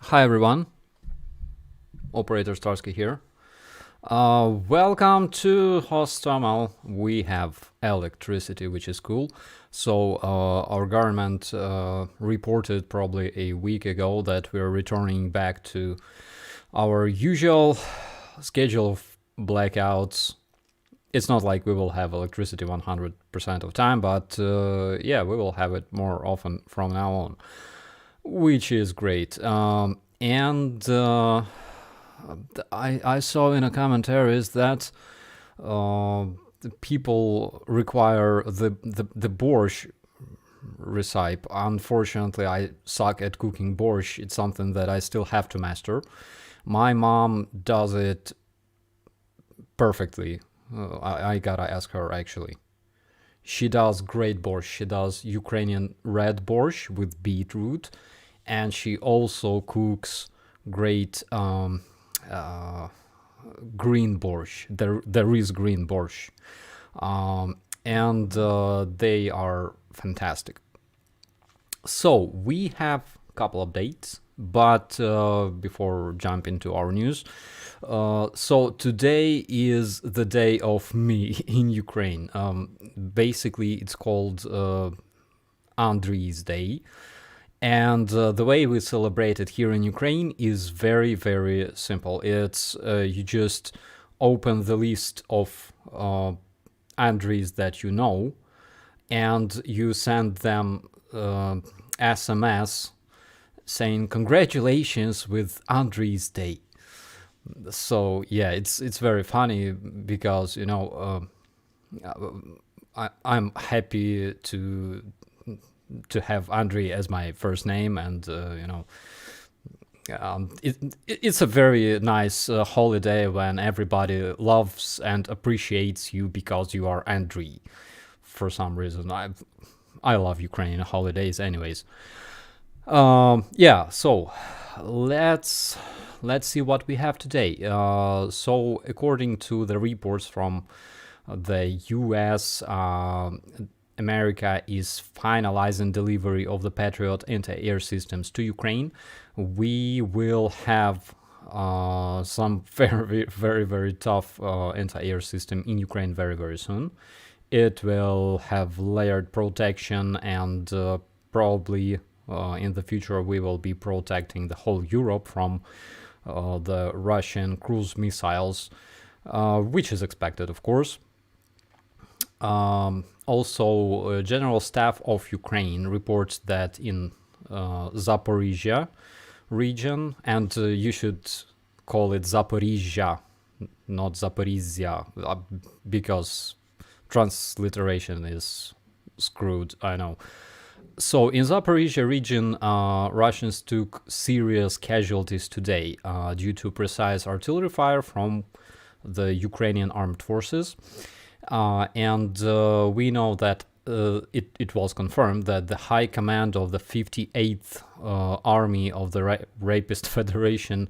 Hi everyone, Operator Starsky here. Welcome to Hostomel. We have electricity, which is cool. So our government reported probably a week ago that we're returning back to our usual schedule of blackouts. It's not like we will have electricity 100% of time, but yeah, we will have it more often from now on, which is great. And I saw in a commentaries that the people require the borscht recipe. Unfortunately, I suck at cooking borscht. It's something that I still have to master. My mom does it perfectly. I gotta ask her actually. She does great borscht. She does Ukrainian red borscht with beetroot, and she also cooks great green borscht. There is green borscht, and they are fantastic. So we have a couple updates, but before jumping to our news, so today is the day of me in Ukraine. Basically, it's called Andrii's Day. And the way we celebrate it here in Ukraine is very, very simple. It's you just open the list of Andriis that you know, and you send them SMS saying congratulations with Andrii's Day. So yeah, it's very funny because I'm happy to have Andriy as my first name, and it's a very nice holiday when everybody loves and appreciates you because you are Andriy. For some reason, I love Ukrainian holidays, anyways. Yeah, so let's see what we have today. So according to the reports from the U.S., America is finalizing delivery of the Patriot anti-air systems to Ukraine. We will have some very, very, very tough anti-air system in Ukraine very, very soon. It will have layered protection, and probably in the future we will be protecting the whole Europe from the Russian cruise missiles, which is expected, of course. Also, General Staff of Ukraine reports that in Zaporizhia region, and you should call it Zaporizhia, not Zaporizhia, because transliteration is screwed, I know. So in Zaporizhia region, Russians took serious casualties today due to precise artillery fire from the Ukrainian armed forces. And we know that it was confirmed that the high command of the 58th Army of the Rapist Federation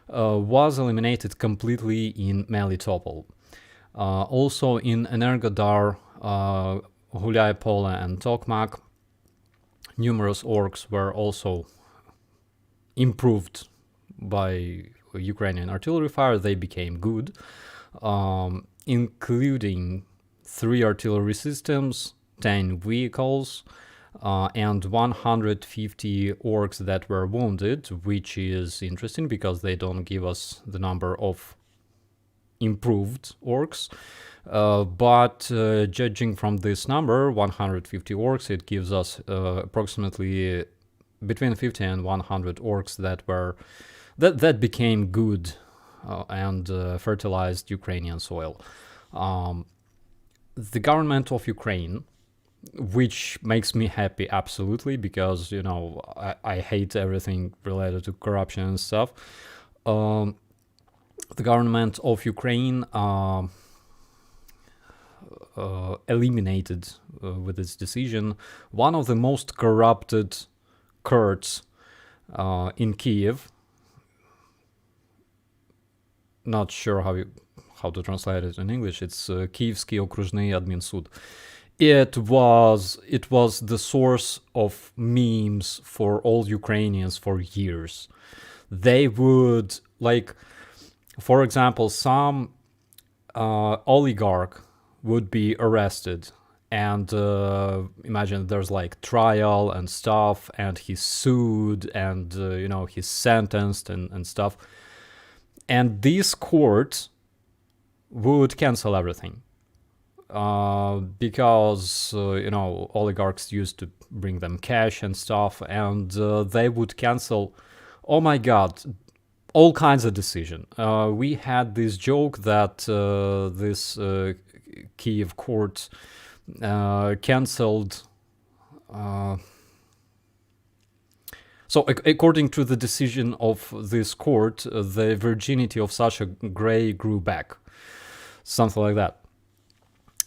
was eliminated completely in Melitopol. Also in Energodar, Gulyaipole and Tokmak, numerous orcs were also improved by Ukrainian artillery fire. They became good. Including 3 artillery systems, 10 vehicles, and 150 orcs that were wounded, which is interesting because they don't give us the number of improved orcs. But judging from this number, 150 orcs, it gives us approximately between 50 and 100 orcs that became good and fertilized Ukrainian soil. The government of Ukraine, which makes me happy absolutely, because I hate everything related to corruption and stuff. The government of Ukraine eliminated with its decision one of the most corrupted Kurds in Kiev. Not sure how to translate it in English. It's Kievsky Okruzhny Adminsud. It was the source of memes for all Ukrainians for years. they would, like, for example, some oligarch would be arrested, and imagine there's like trial and stuff, and he's sued, and he's sentenced and stuff, and this court would cancel everything, because oligarchs used to bring them cash and stuff, and they would cancel, oh my god, all kinds of decision. We had this joke that this Kiev court cancelled. So according to the decision of this court, the virginity of Sasha Grey grew back, something like that.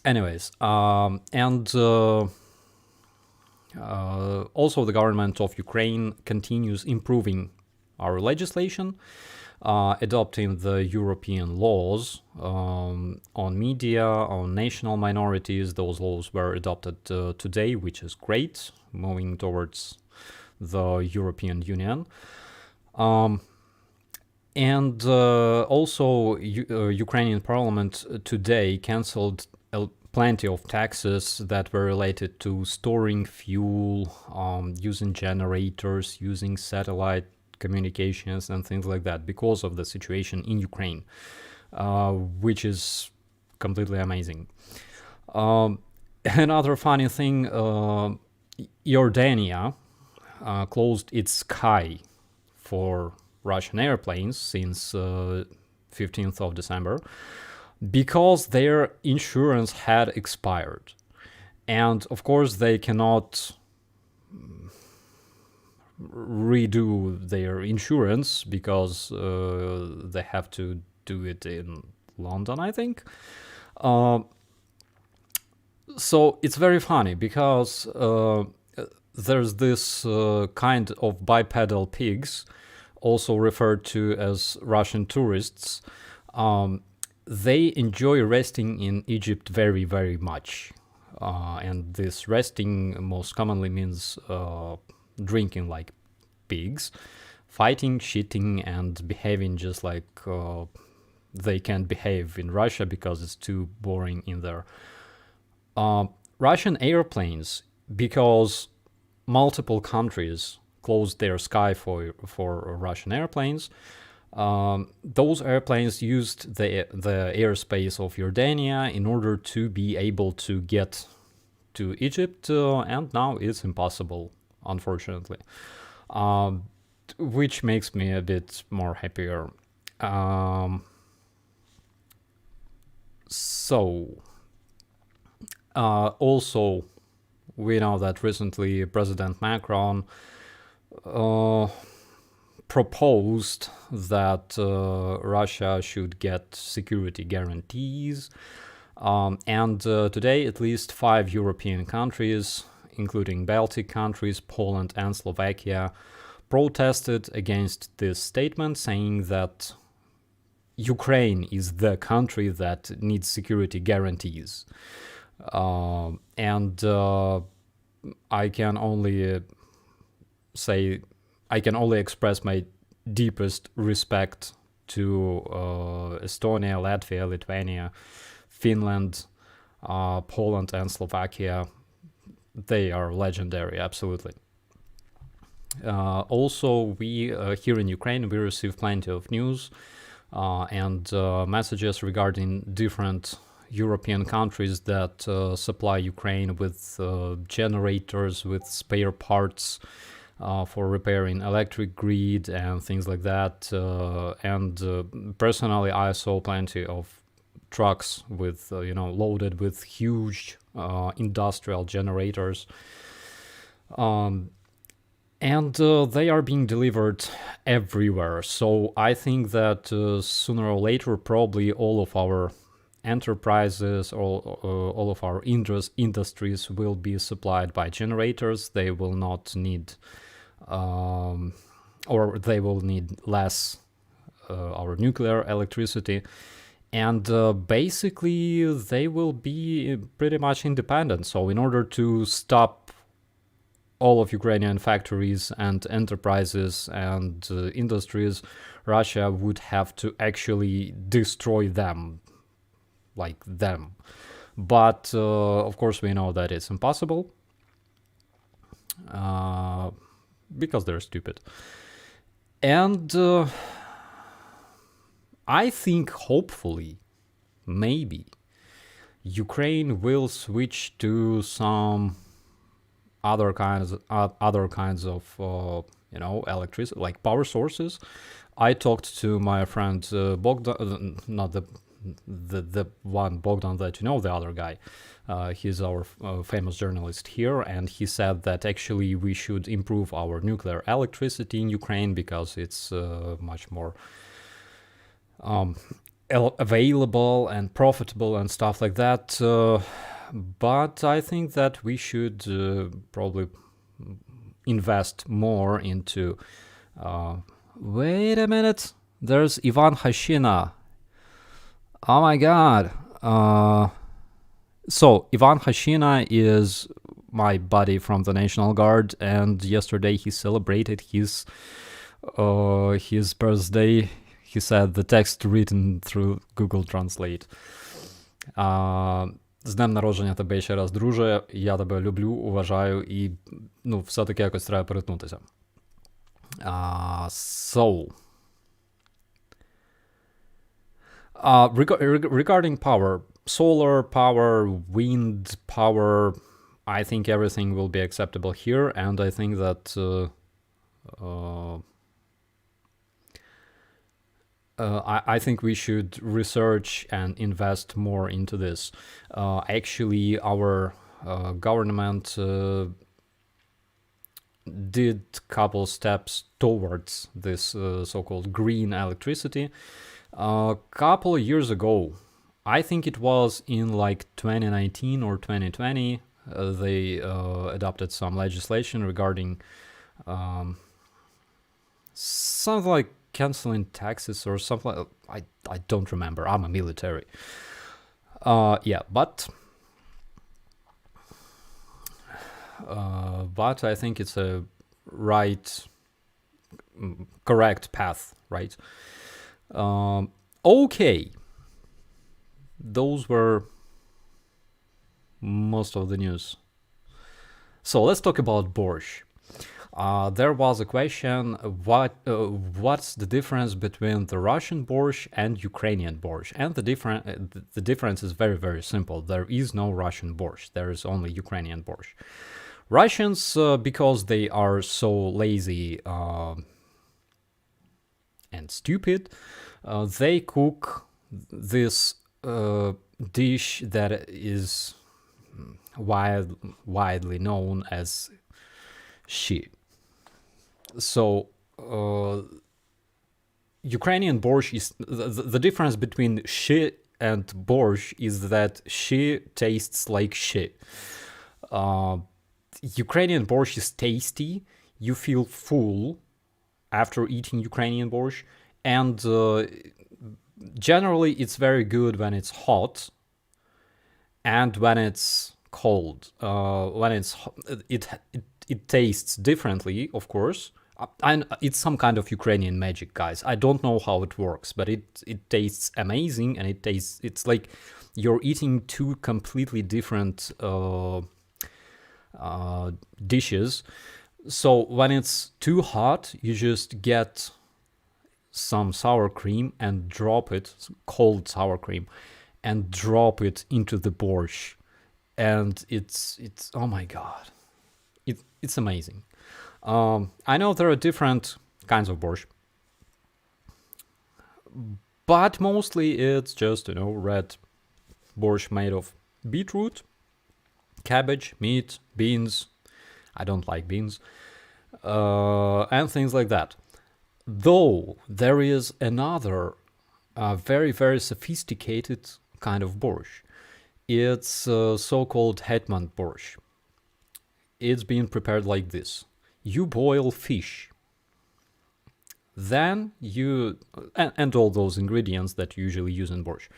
Anyways, and also the government of Ukraine continues improving our legislation, adopting the European laws on media, on national minorities. Those laws were adopted today, which is great, moving towards the European Union. And also, Ukrainian parliament today cancelled plenty of taxes that were related to storing fuel, using generators, using satellite communications and things like that, because of the situation in Ukraine, which is completely amazing. Another funny thing, Jordania closed its sky for Russian airplanes since 15th of December, because their insurance had expired. And of course they cannot redo their insurance, because they have to do it in London, I think. So it's very funny, because there's this kind of bipedal pigs, also referred to as Russian tourists. They enjoy resting in Egypt very, very much. And this resting most commonly means drinking like pigs, fighting, shitting, and behaving just like they can't behave in Russia because it's too boring in there. Russian airplanes, because multiple countries closed their sky for Russian airplanes, those airplanes used the airspace of Jordania in order to be able to get to Egypt, and now it's impossible, unfortunately, which makes me a bit more happier. Also, we know that recently President Macron proposed that Russia should get security guarantees. And today, at least 5 European countries, including Baltic countries, Poland, and Slovakia, protested against this statement, saying that Ukraine is the country that needs security guarantees. And I can only express my deepest respect to Estonia, Latvia, Lithuania, Finland, Poland, and Slovakia. They are legendary, absolutely. Also, we here in Ukraine, we receive plenty of news and messages regarding different European countries that supply Ukraine with generators, with spare parts for repairing electric grid and things like that. And personally, I saw plenty of trucks with loaded with huge industrial generators, and they are being delivered everywhere. So I think that sooner or later, probably all of our enterprises or all of our industries will be supplied by generators. They will not need or they will need less our nuclear electricity, and basically they will be pretty much independent. So in order to stop all of Ukrainian factories and enterprises and industries, Russia would have to actually destroy them, like them. But of course, we know that it's impossible because they're stupid. And I think, hopefully, maybe, Ukraine will switch to some other kinds of electricity, like power sources. I talked to my friend Bogdan, not the one Bogdan that you know, the other guy. He's our famous journalist here, and he said that actually we should improve our nuclear electricity in Ukraine because it's much more available and profitable and stuff like that. But I think that we should probably invest more into... wait a minute. There's Ivan Hashina. Oh my god. So, Ivan Hashina is my buddy from the National Guard, and yesterday he celebrated his birthday. He said the text written through Google Translate. З днем народження тебе ще раз, друже. Я тебе люблю, уважаю і, все-таки якось треба перетнутися. Regarding power, solar power, wind power, I think everything will be acceptable here, and I think that I think we should research and invest more into this. Actually, our government did couple steps towards this so-called green electricity. A couple of years ago, I think it was in like 2019 or 2020, they adopted some legislation regarding something like canceling taxes or something. I don't remember. I'm a military. But I think it's a correct path, right? Okay. Those were most of the news. So let's talk about borscht. There was a question, what's the difference between the Russian borscht and Ukrainian borscht? And the difference is very, very simple. There is no Russian borscht. There is only Ukrainian borscht. Russians, because they are so lazy and stupid, they cook this dish that is widely known as shi. So Ukrainian borscht is the difference between shi and borscht is that shi tastes like shi. Ukrainian borscht is tasty. You feel full after eating Ukrainian borscht, and generally it's very good when it's hot and when it's cold. When it's it tastes differently, of course. And it's some kind of Ukrainian magic, guys. I don't know how it works, but it tastes amazing, and it's like you're eating two completely different dishes. So when it's too hot, you just get some sour cream and drop it, cold sour cream, and drop it into the borscht, and it's oh my god, it's amazing. I know there are different kinds of borscht, but mostly it's just red borscht made of beetroot, cabbage, meat, beans. I don't like beans, and things like that. Though there is another very, very sophisticated kind of borscht. It's so-called hetman borscht. It's being prepared like this. You boil fish. Then you... and all those ingredients that you usually use in borscht.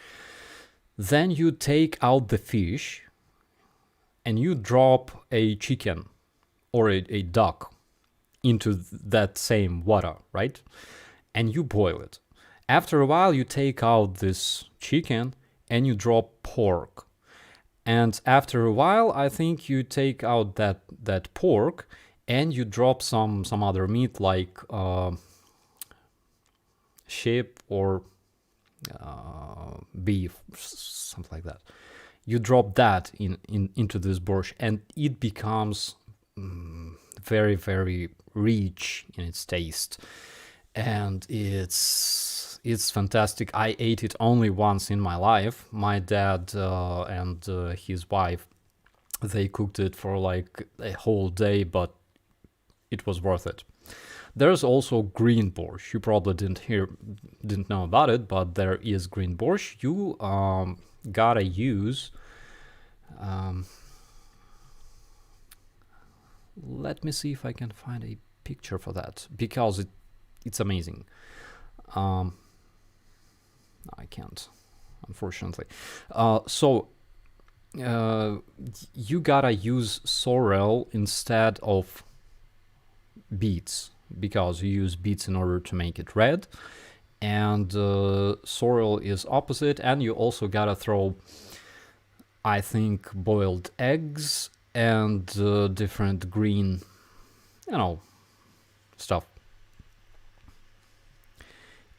Then you take out the fish and you drop a chicken or a duck into that same water, right? And you boil it. After a while, you take out this chicken and you drop pork. And after a while, I think you take out that pork and you drop some other meat like sheep or beef, something like that. You drop that into this borscht, and it becomes very, very rich in its taste, and it's fantastic. I ate it only once in my life. My dad and his wife, they cooked it for like a whole day, but it was worth it. There's also green borscht. You probably didn't know about it, but there is green borscht. You gotta use. Let me see if I can find a picture for that, because it's amazing. I can't, unfortunately. So you gotta use sorrel instead of beets, because you use beets in order to make it red, and sorrel is opposite. And you also gotta throw, I think, boiled eggs and different green, stuff.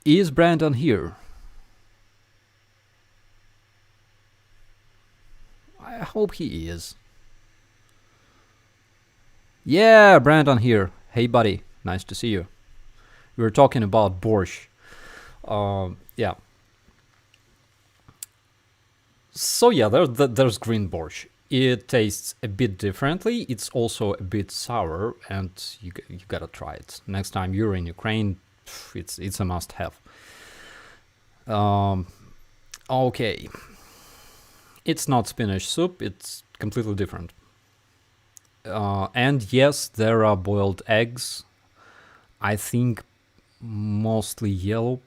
Is Brandon here? I hope he is. Yeah, Brandon here. Hey, buddy. Nice to see you. We were talking about borscht. Yeah. So yeah, there's green borscht. It tastes a bit differently. It's also a bit sour, and you gotta try it next time you're in Ukraine. It's a must-have. Okay, it's not spinach soup. It's completely different. And yes, there are boiled eggs. I think mostly yellow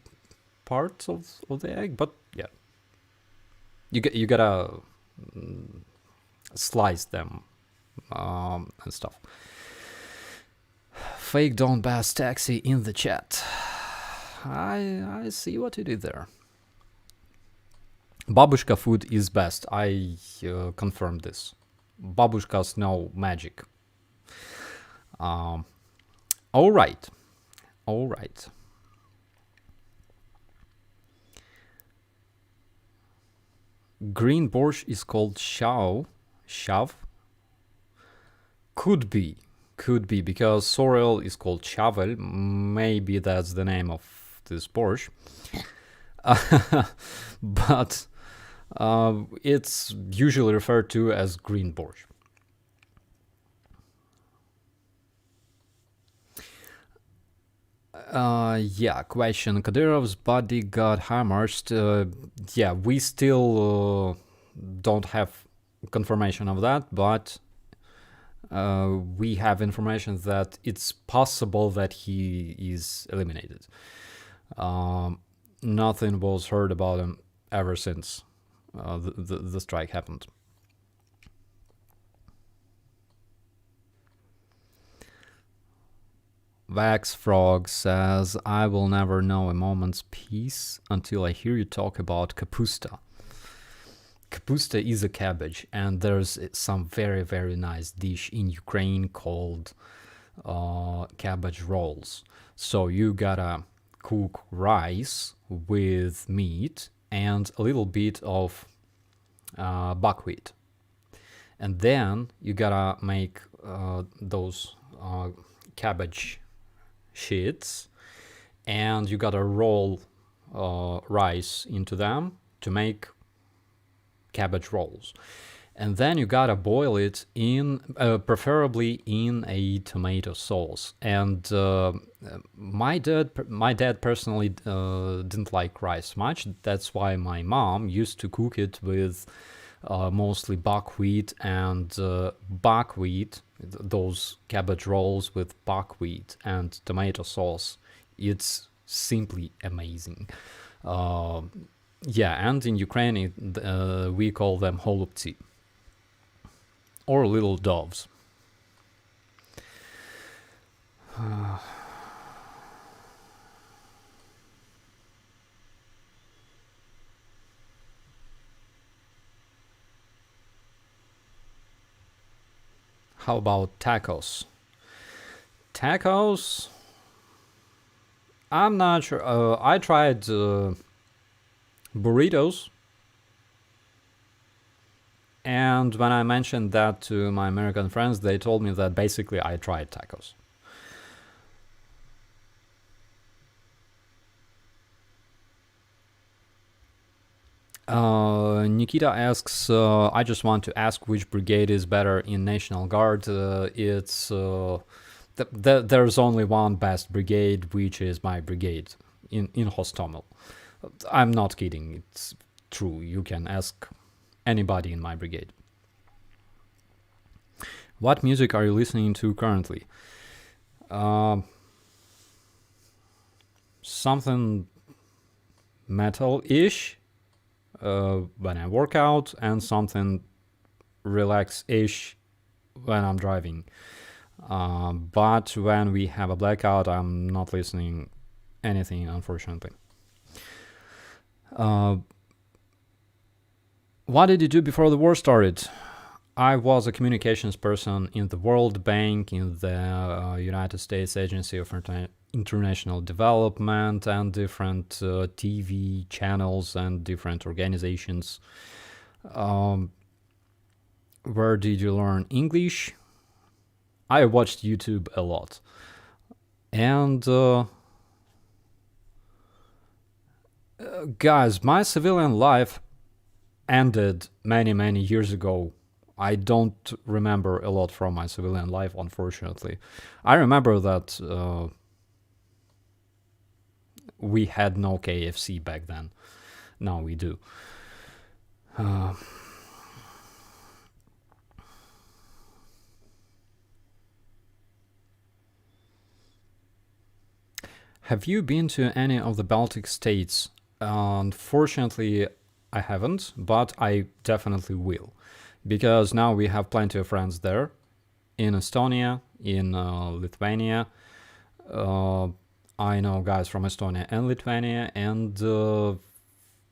parts of the egg, but yeah, you gotta slice them and stuff. Fake Donbass taxi in the chat. I see what you did there. Babushka food is best. I confirmed this. Babushkas know magic. All right. Green borscht is called shav. Could be, because sorrel is called shavel. Maybe that's the name of this borscht. But it's usually referred to as green borscht. Yeah, question. Kadyrov's body got hammered. Yeah, we still don't have confirmation of that, but we have information that it's possible that he is eliminated. Nothing was heard about him ever since the strike happened. Wax Frog says, I will never know a moment's peace until I hear you talk about kapusta. Kapusta is a cabbage, and there's some very, very nice dish in Ukraine called cabbage rolls. So you gotta cook rice with meat and a little bit of buckwheat. And then you gotta make those cabbage sheets, and you gotta roll rice into them to make cabbage rolls. And then you gotta boil it in, preferably in a tomato sauce. And my dad personally didn't like rice much. That's why my mom used to cook it with mostly buckwheat and buckwheat. Those cabbage rolls with buckwheat and tomato sauce. It's simply amazing. Yeah, and in Ukraine we call them holubtsi, or little doves. How about tacos? Tacos? I'm not sure. I tried burritos, and when I mentioned that to my American friends, they told me that basically I tried tacos. Nikita asks, I just want to ask which brigade is better in National Guard. There's only one best brigade, which is my brigade in Hostomel. I'm not kidding. It's true. You can ask anybody in my brigade. What music are you listening to currently? Uh, Something metal-ish when I work out, and something relax-ish when I'm driving. But when we have a blackout, I'm not listening anything, unfortunately. What did you do before the war started? I was a communications person in the World Bank, in the United States Agency of International Development, and different TV channels and different organizations. Where did you learn English? I watched YouTube a lot. And guys, my civilian life ended many years ago. I don't remember a lot from my civilian life, unfortunately. I remember that we had no KFC back then. Now we do. Have you been to any of the Baltic states? Unfortunately, I haven't, but I definitely will. Because now we have plenty of friends there, in Estonia, in Lithuania. I know guys from Estonia and Lithuania, and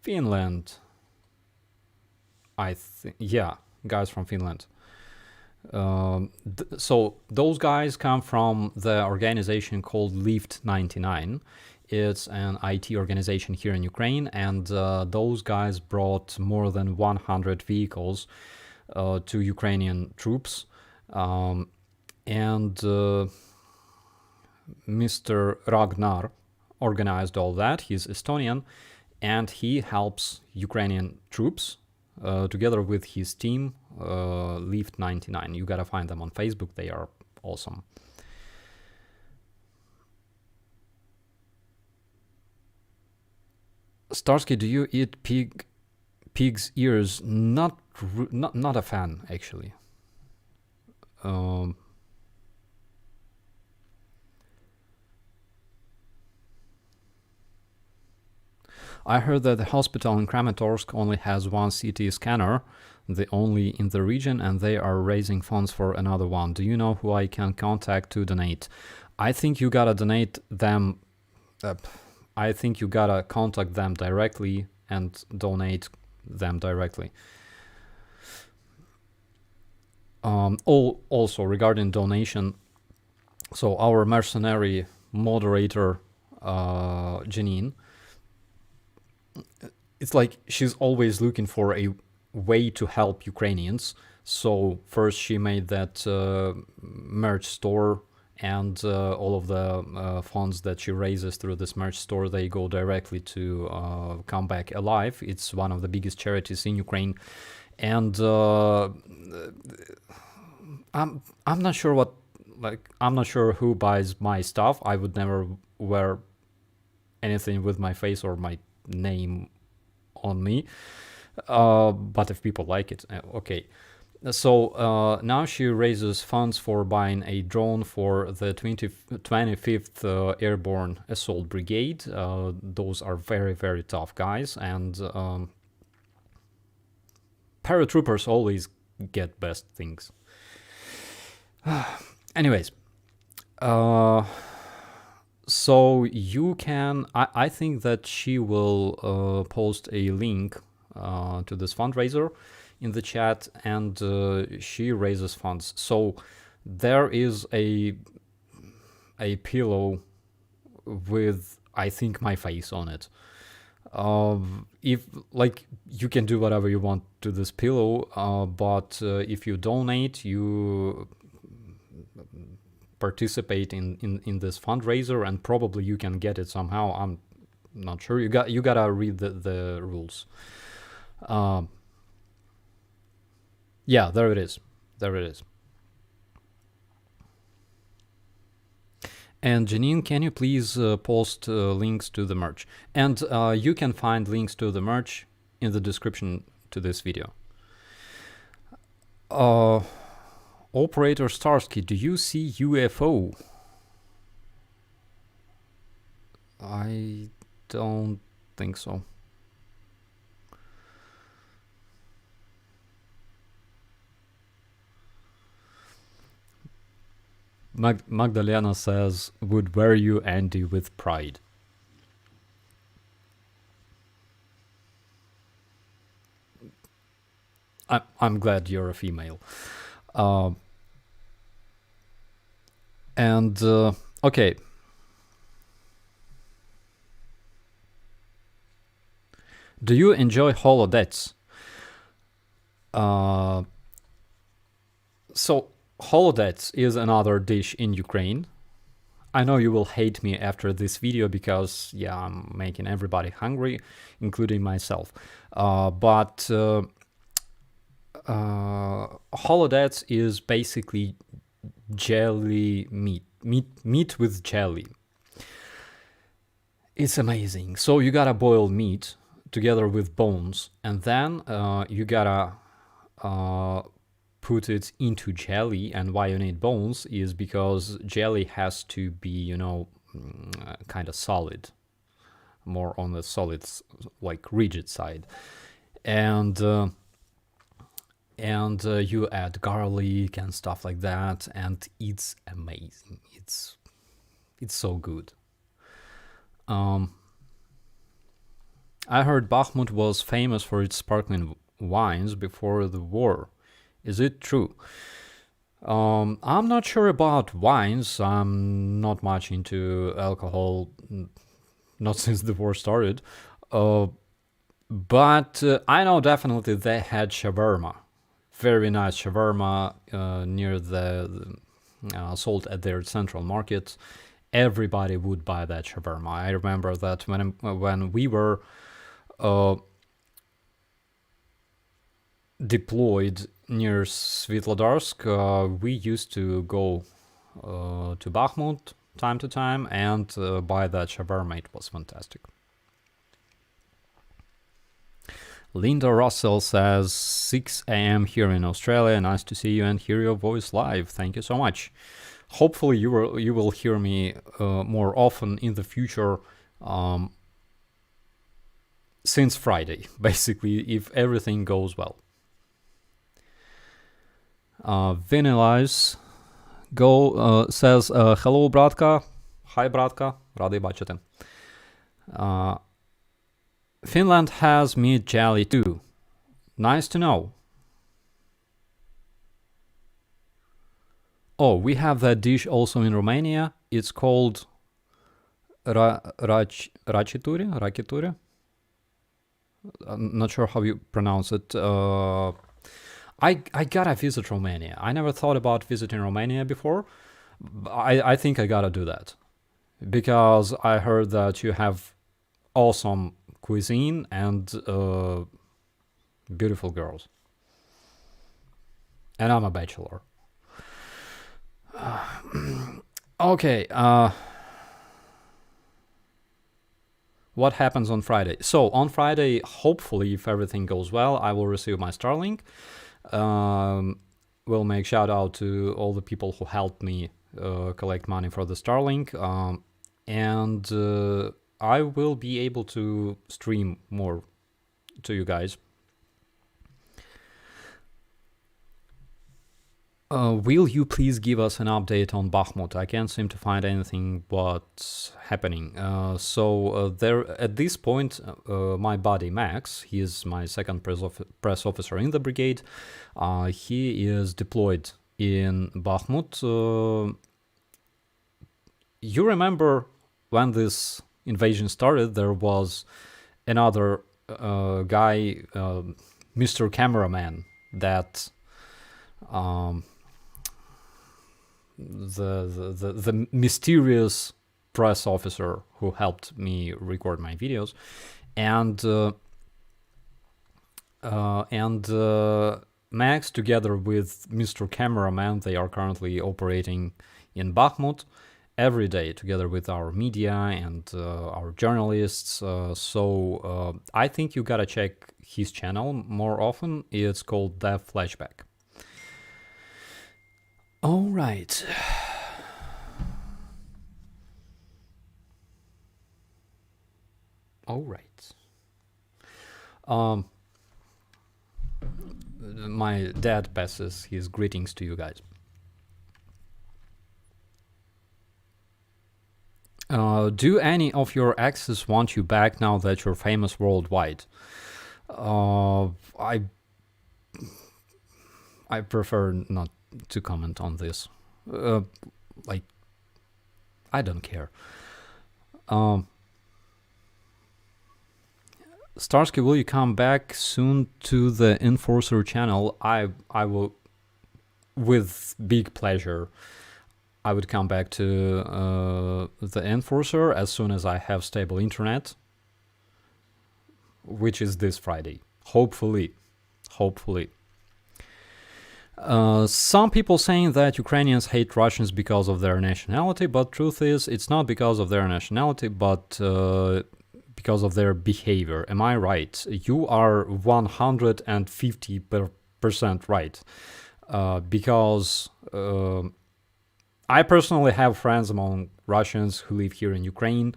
Finland. I think, yeah, guys from Finland. So those guys come from the organization called Lift 99. It's an IT organization here in Ukraine, and those guys brought more than 100 vehicles to Ukrainian troops. And Mr. Ragnar organized all that. He's Estonian, and he helps Ukrainian troops together with his team, Lift 99. You gotta find them on Facebook. They are awesome. Starsky, do you eat pig's ears? Not a fan, actually. I heard that the hospital in Kramatorsk only has one CT scanner, the only in the region, and they are raising funds for another one. Do you know who I can contact to donate? I think you gotta donate them. I think you gotta contact them directly and donate them directly. Also regarding donation, so our mercenary moderator, Janine, it's like she's always looking for a way to help Ukrainians. So first she made that merch store, and all of the funds that she raises through this merch store, they go directly to Come Back Alive. It's one of the biggest charities in Ukraine, and I'm not sure I'm not sure who buys my stuff. I would never wear anything with my face or my name on me, but if people like it, okay. So now she raises funds for buying a drone for the 25th Airborne Assault Brigade. Those are very tough guys, and paratroopers always get best things. Anyways, Uh, so you can. I think that she will post a link to this fundraiser in the chat, and she raises funds. So there is a pillow with, I think, my face on it. If like, you can do whatever you want to this pillow, but if you donate, you participate in this fundraiser, and probably you can get it somehow. I'm not sure. You gotta read the rules. Yeah, there it is. There it is. And Janine, can you please post links to the merch? And you can find links to the merch in the description to this video. Operator Starsky, do you see UFO? I don't think so. Magdalena says, would wear you, Andy, with pride. I'm glad you're a female. And okay. Do you enjoy holodets? So holodets is another dish in Ukraine. I know you will hate me after this video because, yeah, I'm making everybody hungry, including myself. But holodets is basically jelly meat with jelly. It's amazing. So you gotta boil meat together with bones, and then you gotta put it into jelly. And why you need bones is because jelly has to be, you know, kind of solid, more on the solid, like rigid side. And you add garlic and stuff like that, and it's amazing. It's so good. I heard Bakhmut was famous for its sparkling wines before the war. Is it true? I'm not sure about wines. I'm not much into alcohol, not since the war started. But I know definitely they had shawarma. Very nice shawarma near the sold at their central market. Everybody would buy that shawarma. I remember that when we were deployed near Svetlodarsk, we used to go to Bakhmut time to time and buy that shawarma. It was fantastic. Linda Russell says 6 a.m. here in Australia. Nice to see you and hear your voice live. Thank you so much. Hopefully you will hear me more often in the future, since Friday, basically, if everything goes well. Vinilize says, hello, bratka. Hi, bratka. Радий бачити. Finland has meat jelly too. Nice to know. Oh, we have that dish also in Romania. It's called rakituri. I'm not sure how you pronounce it. I gotta visit Romania. I never thought about visiting Romania before. I think I gotta do that, because I heard that you have awesome cuisine and beautiful girls. And I'm a bachelor. Okay. What happens on Friday? So on Friday, hopefully, if everything goes well, I will receive my Starlink. We'll make shout out to all the people who helped me collect money for the Starlink, and I will be able to stream more to you guys. Will you please give us an update on Bakhmut? I can't seem to find anything what's happening. There at this point, my buddy Max, he is my second press officer in the brigade. He is deployed in Bakhmut. You remember when this invasion started, there was another guy, Mr. Cameraman, that the mysterious press officer who helped me record my videos, and Max, together with Mr. Cameraman, they are currently operating in Bakhmut every day together with our media and our journalists. I think you gotta check his channel more often. It's called Dev Flashback. All right. All right. My dad passes his greetings to you guys. Do any of your exes want you back now that you're famous worldwide? I prefer not to comment on this. I don't care. Starsky, will you come back soon to the Enforcer channel? I will, with big pleasure. I would come back to the Enforcer as soon as I have stable internet, which is this Friday. Hopefully. Some people saying that Ukrainians hate Russians because of their nationality, but truth is, it's not because of their nationality, but because of their behavior. Am I right? You are 150% right. Because I personally have friends among Russians who live here in Ukraine,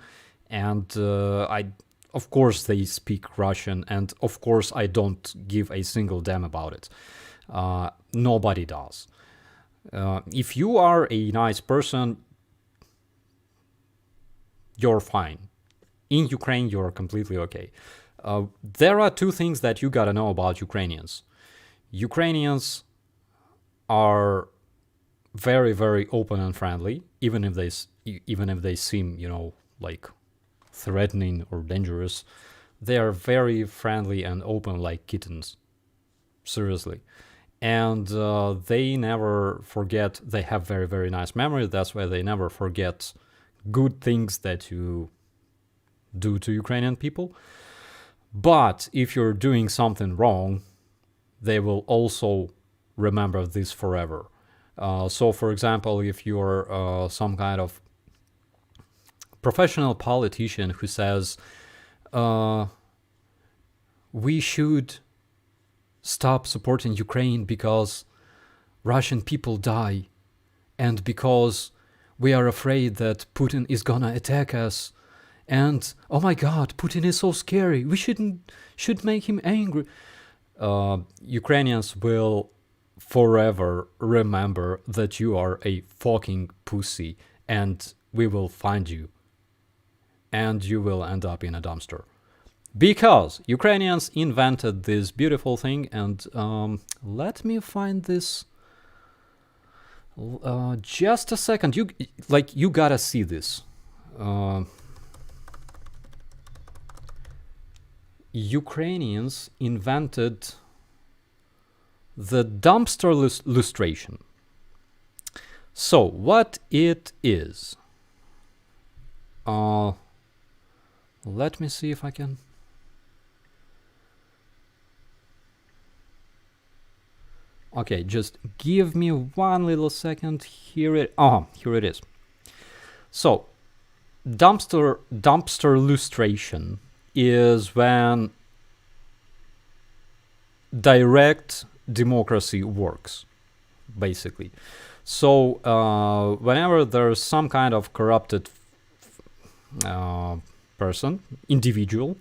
and of course they speak Russian, and of course I don't give a single damn about it. Nobody does. If you are a nice person, you're fine. In Ukraine, you're completely okay. There are two things that you gotta know about Ukrainians. Ukrainians are very, very open and friendly, even if they seem, like threatening or dangerous. They are very friendly and open, like kittens. Seriously. And they never forget. They have very, very nice memory. That's why they never forget good things that you do to Ukrainian people. But if you're doing something wrong, they will also remember this forever. So, for example, if you're some kind of professional politician who says, we should stop supporting Ukraine because Russian people die, and because we are afraid that Putin is gonna attack us, and oh my God, Putin is so scary, we should make him angry. Ukrainians will forever remember that you are a fucking pussy, and we will find you, and you will end up in a dumpster. Because Ukrainians invented this beautiful thing, and let me find this. Just a second. You gotta see this. Ukrainians invented the dumpster lustration. So what it is? Let me see if I can. Okay, just give me one little second. Here it is. So, dumpster lustration is when direct democracy works, basically. So, whenever there's some kind of corrupted person, individual,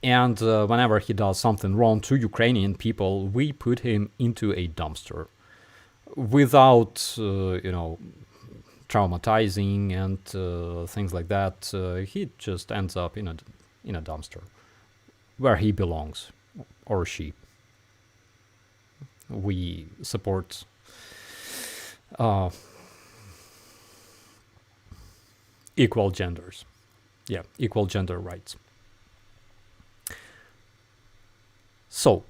and whenever he does something wrong to Ukrainian people, we put him into a dumpster. without, traumatizing and things like that. He just ends up in a dumpster where he belongs, or she. We support uh, equal genders. Yeah, equal gender rights. So,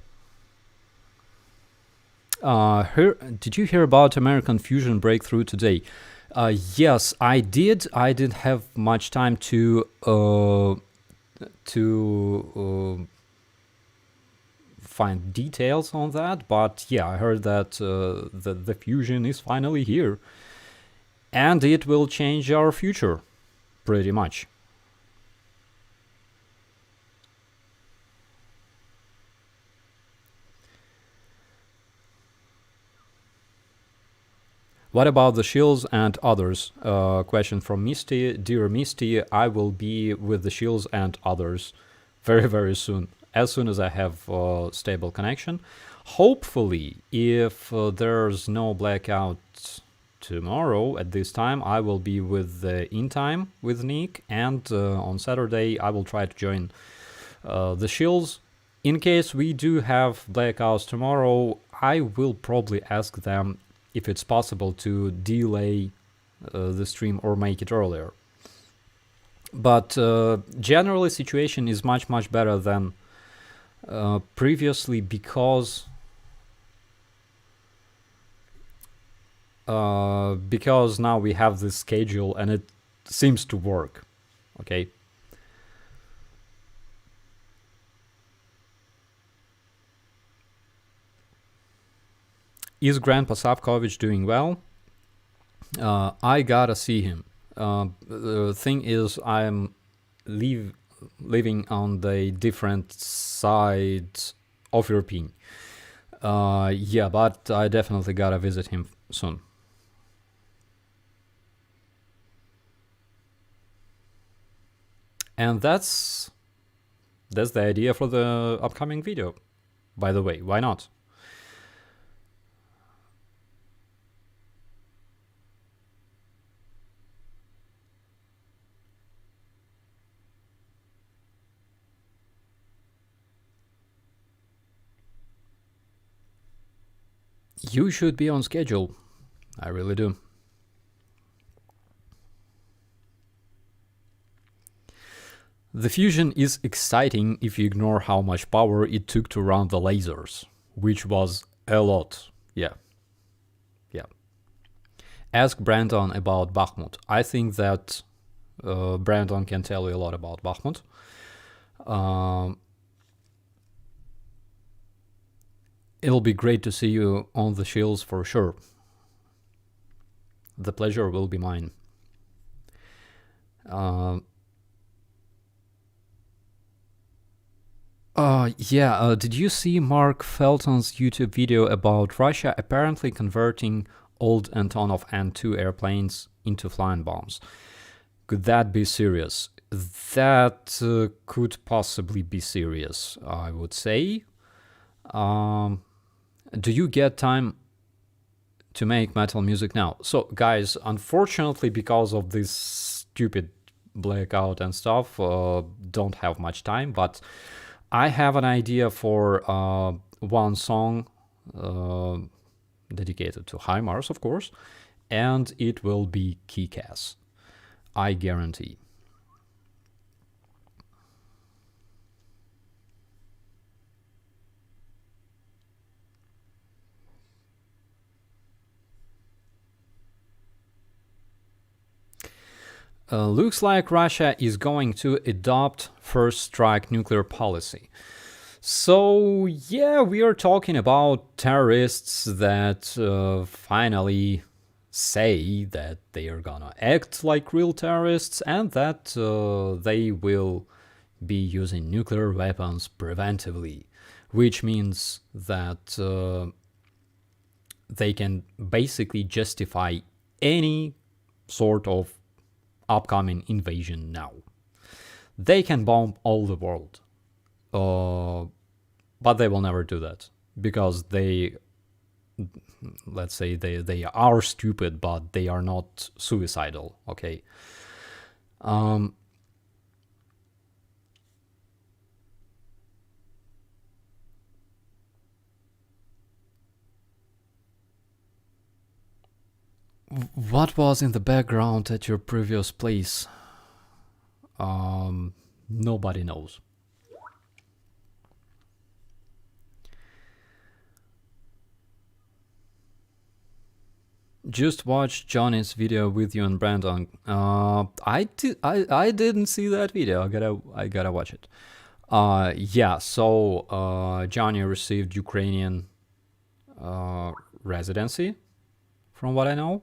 did you hear about American fusion breakthrough today? Yes, I did. I didn't have much time to find details on that, but yeah, I heard that the fusion is finally here, and it will change our future, pretty much. What about the Shills and others? Question from Misty. Dear Misty, I will be with the Shills and others very, very soon. As soon as I have a stable connection. Hopefully, if there's no blackout tomorrow at this time, I will be with In Time with Nick, and on Saturday I will try to join the Shills. In case we do have blackouts tomorrow, I will probably ask them if it's possible to delay the stream or make it earlier. But generally, situation is much, much better than previously because now we have this schedule and it seems to work. Okay. Is Grandpa Savkovich doing well? I gotta see him. The thing is, I'm living on the different side of European. Yeah, but I definitely gotta visit him soon. And that's the idea for the upcoming video. By the way, why not? You should be on schedule. I really do. The fusion is exciting if you ignore how much power it took to run the lasers, which was a lot. Yeah. Yeah. Ask Brandon about Bakhmut. I think that Brandon can tell you a lot about Bakhmut. It'll be great to see you on the Shields for sure. The pleasure will be mine. Did you see Mark Felton's YouTube video about Russia apparently converting old Antonov An-2 airplanes into flying bombs? Could that be serious? That could possibly be serious, I would say. Do you get time to make metal music now? So, guys, unfortunately, because of this stupid blackout and stuff, don't have much time, but I have an idea for one song dedicated to HIMARS, of course, and it will be kick-ass. I guarantee. Looks like Russia is going to adopt first strike nuclear policy. So, yeah, we are talking about terrorists that finally say that they are gonna act like real terrorists and that they will be using nuclear weapons preventively, which means that they can basically justify any sort of upcoming invasion now. They can bomb all the world, but they will never do that because they let's say they are stupid, but they are not suicidal. Okay. Um, what was in the background at your previous place? Nobody knows. Just watched Johnny's video with you and Brandon. I didn't see that video. I gotta watch it. Yeah. So Johnny received Ukrainian residency, from what I know,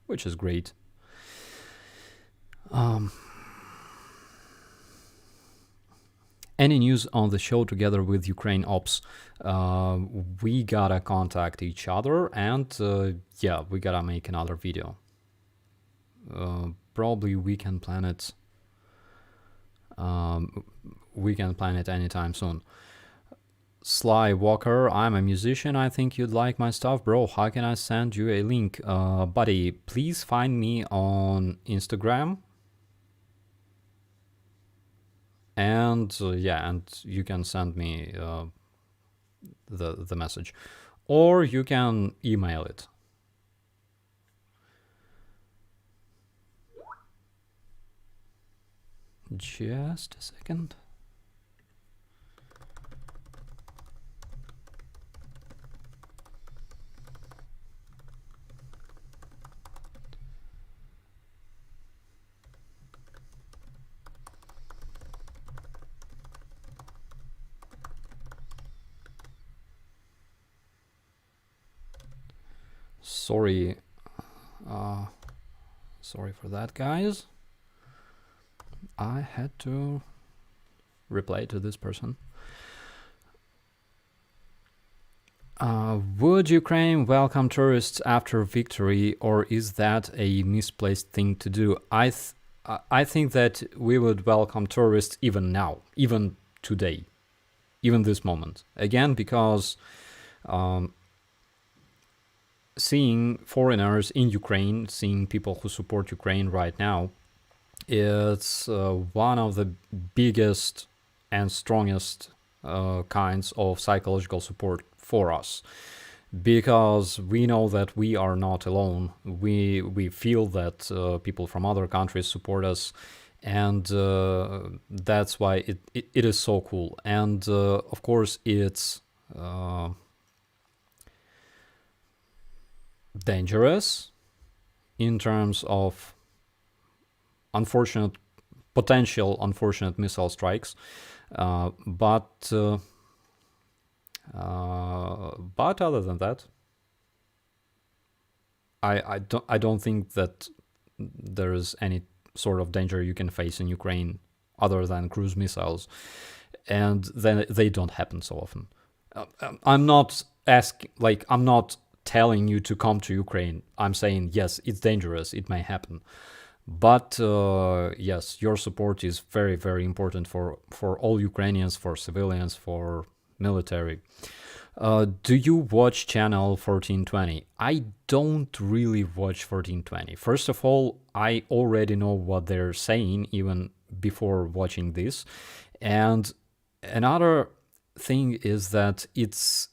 which is great. Any news on the show together with Ukraine Ops? We gotta contact each other, and yeah, we gotta make another video. Probably we can plan it. We can plan it anytime soon. Sly Walker, I'm a musician. I think you'd like my stuff, bro. How can I send you a link? Buddy, please find me on Instagram. And yeah, and you can send me the message, or you can email it. Just a second. Sorry. Sorry for that, guys. I had to reply to this person. Would Ukraine welcome tourists after victory, or is that a misplaced thing to do? I think that we would welcome tourists even now, even today, even this moment. Again, because seeing foreigners in Ukraine, seeing people who support Ukraine right now, it's one of the biggest and strongest kinds of psychological support for us, because we know that we are not alone. We feel that people from other countries support us, and that's why it is so cool. And of course, it's dangerous in terms of potential unfortunate missile strikes, but other than that, I don't think that there is any sort of danger you can face in Ukraine other than cruise missiles, and then they don't happen so often. I'm not telling you to come to Ukraine. I'm saying yes, it's dangerous. It may happen. But yes, your support is very, very important for all Ukrainians, for civilians, for military. Do you watch channel 1420? I don't really watch 1420. First of all, I already know what they're saying even before watching this. And another thing is that it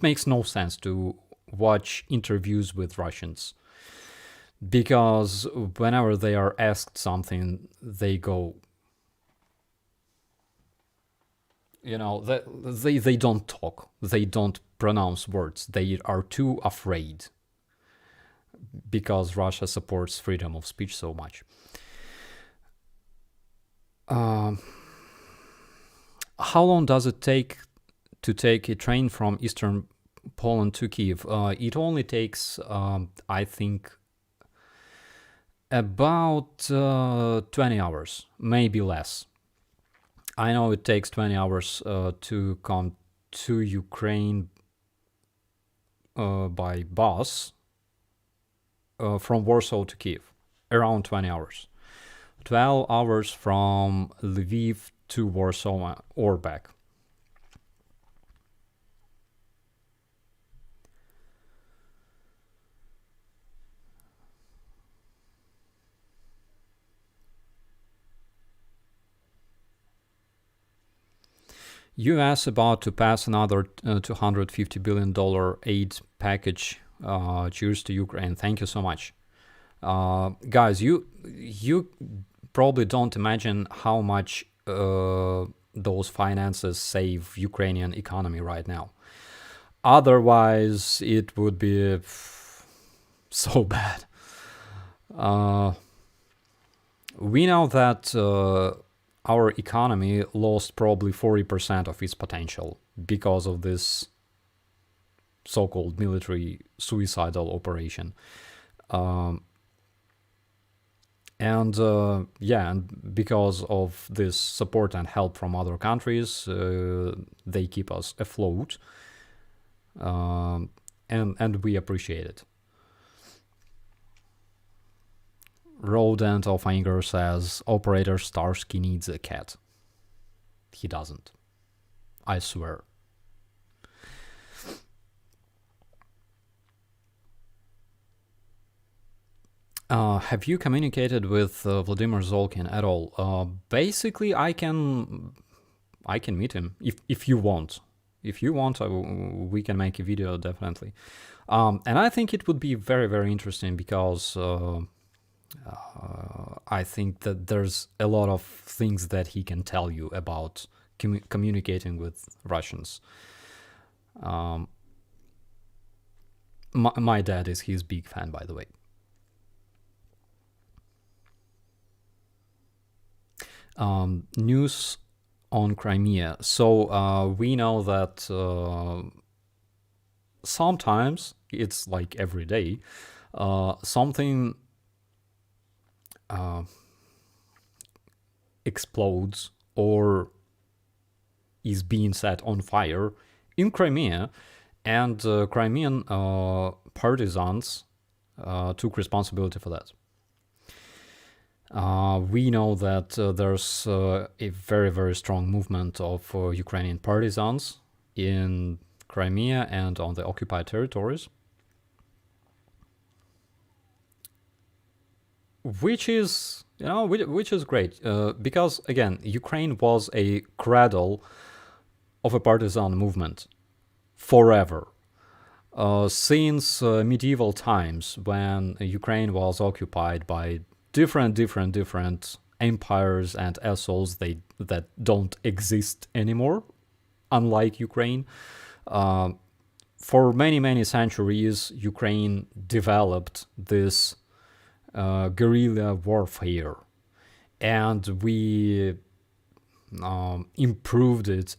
makes no sense to watch interviews with Russians, because whenever they are asked something, they go, they don't talk, they don't pronounce words, they are too afraid, because Russia supports freedom of speech so much. How long does it take to take a train from Eastern Poland to Kiev? It only takes, I think, about 20 hours, maybe less. I know it takes 20 hours to come to Ukraine by bus from Warsaw to Kiev, around 20 hours. 12 hours from Lviv to Warsaw or back. U.S. about to pass another $250 billion aid package. Cheers to Ukraine. Thank you so much. Guys, you probably don't imagine how much those finances save Ukrainian economy right now. Otherwise, it would be so bad. We know that our economy lost probably 40% of its potential because of this so-called military suicidal operation. And because of this support and help from other countries, they keep us afloat, and we appreciate it. Rodent of Anger says, Operator Starsky needs a cat. He doesn't. I swear. Have you communicated with Vladimir Zolkin at all? Basically, I can meet him if you want. If you want, we can make a video, definitely. And I think it would be very, very interesting because I think that there's a lot of things that he can tell you about communicating with Russians. My dad is his big fan, by the way. News on Crimea. So we know that sometimes, it's like every day, something explodes or is being set on fire in Crimea, and Crimean partisans took responsibility for that. We know that there's a very, very strong movement of Ukrainian partisans in Crimea and on the occupied territories, which is great, because again, Ukraine was a cradle of a partisan movement forever. Since medieval times, when Ukraine was occupied by different empires and assholes that don't exist anymore, unlike Ukraine. For many centuries, Ukraine developed this guerrilla warfare, and we improved it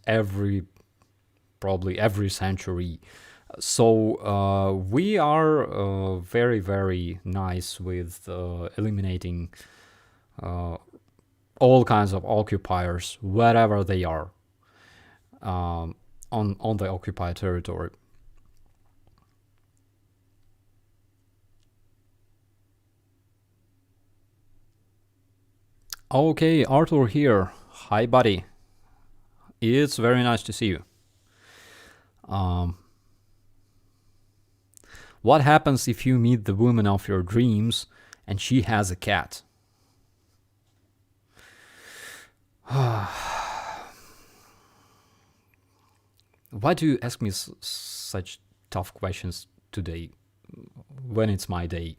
probably every century. So we are very, very nice with eliminating all kinds of occupiers, wherever they are, on the occupied territory. Okay, Arthur here. Hi, buddy. It's very nice to see you. What happens if you meet the woman of your dreams and she has a cat? Why do you ask me such tough questions today when it's my day?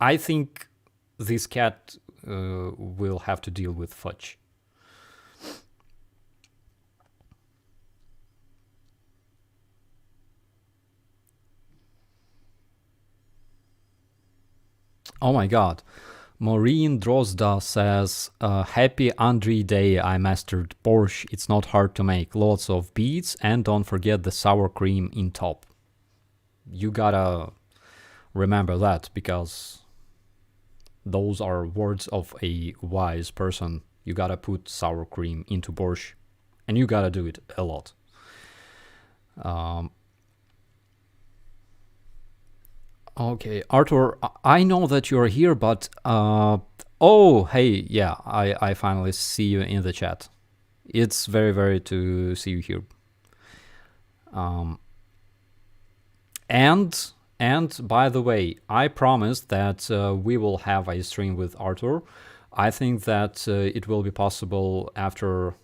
I think this cat will have to deal with fudge. Oh my god. Maureen Drozda says, Happy Andrei Day, I mastered borscht. It's not hard to make. Lots of beets, and don't forget the sour cream in top. You gotta remember that, because those are words of a wise person. You gotta put sour cream into borscht, and you gotta do it a lot. Okay, Arthur, I know that you're here, but oh, hey, yeah, I finally see you in the chat. It's very, very to see you here. And by the way, I promised that we will have a stream with Arthur I think that it will be possible after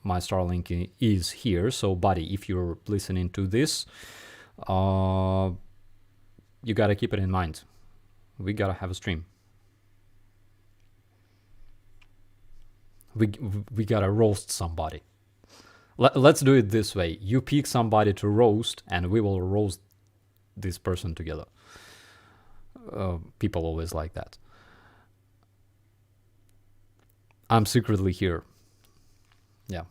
my Starlink is here. So, buddy, if you're listening to this, you gotta keep it in mind. We gotta have a stream. We gotta roast somebody. Let's do it this way. You pick somebody to roast, and we will roast this person together. People always like that. I'm secretly here. Yeah.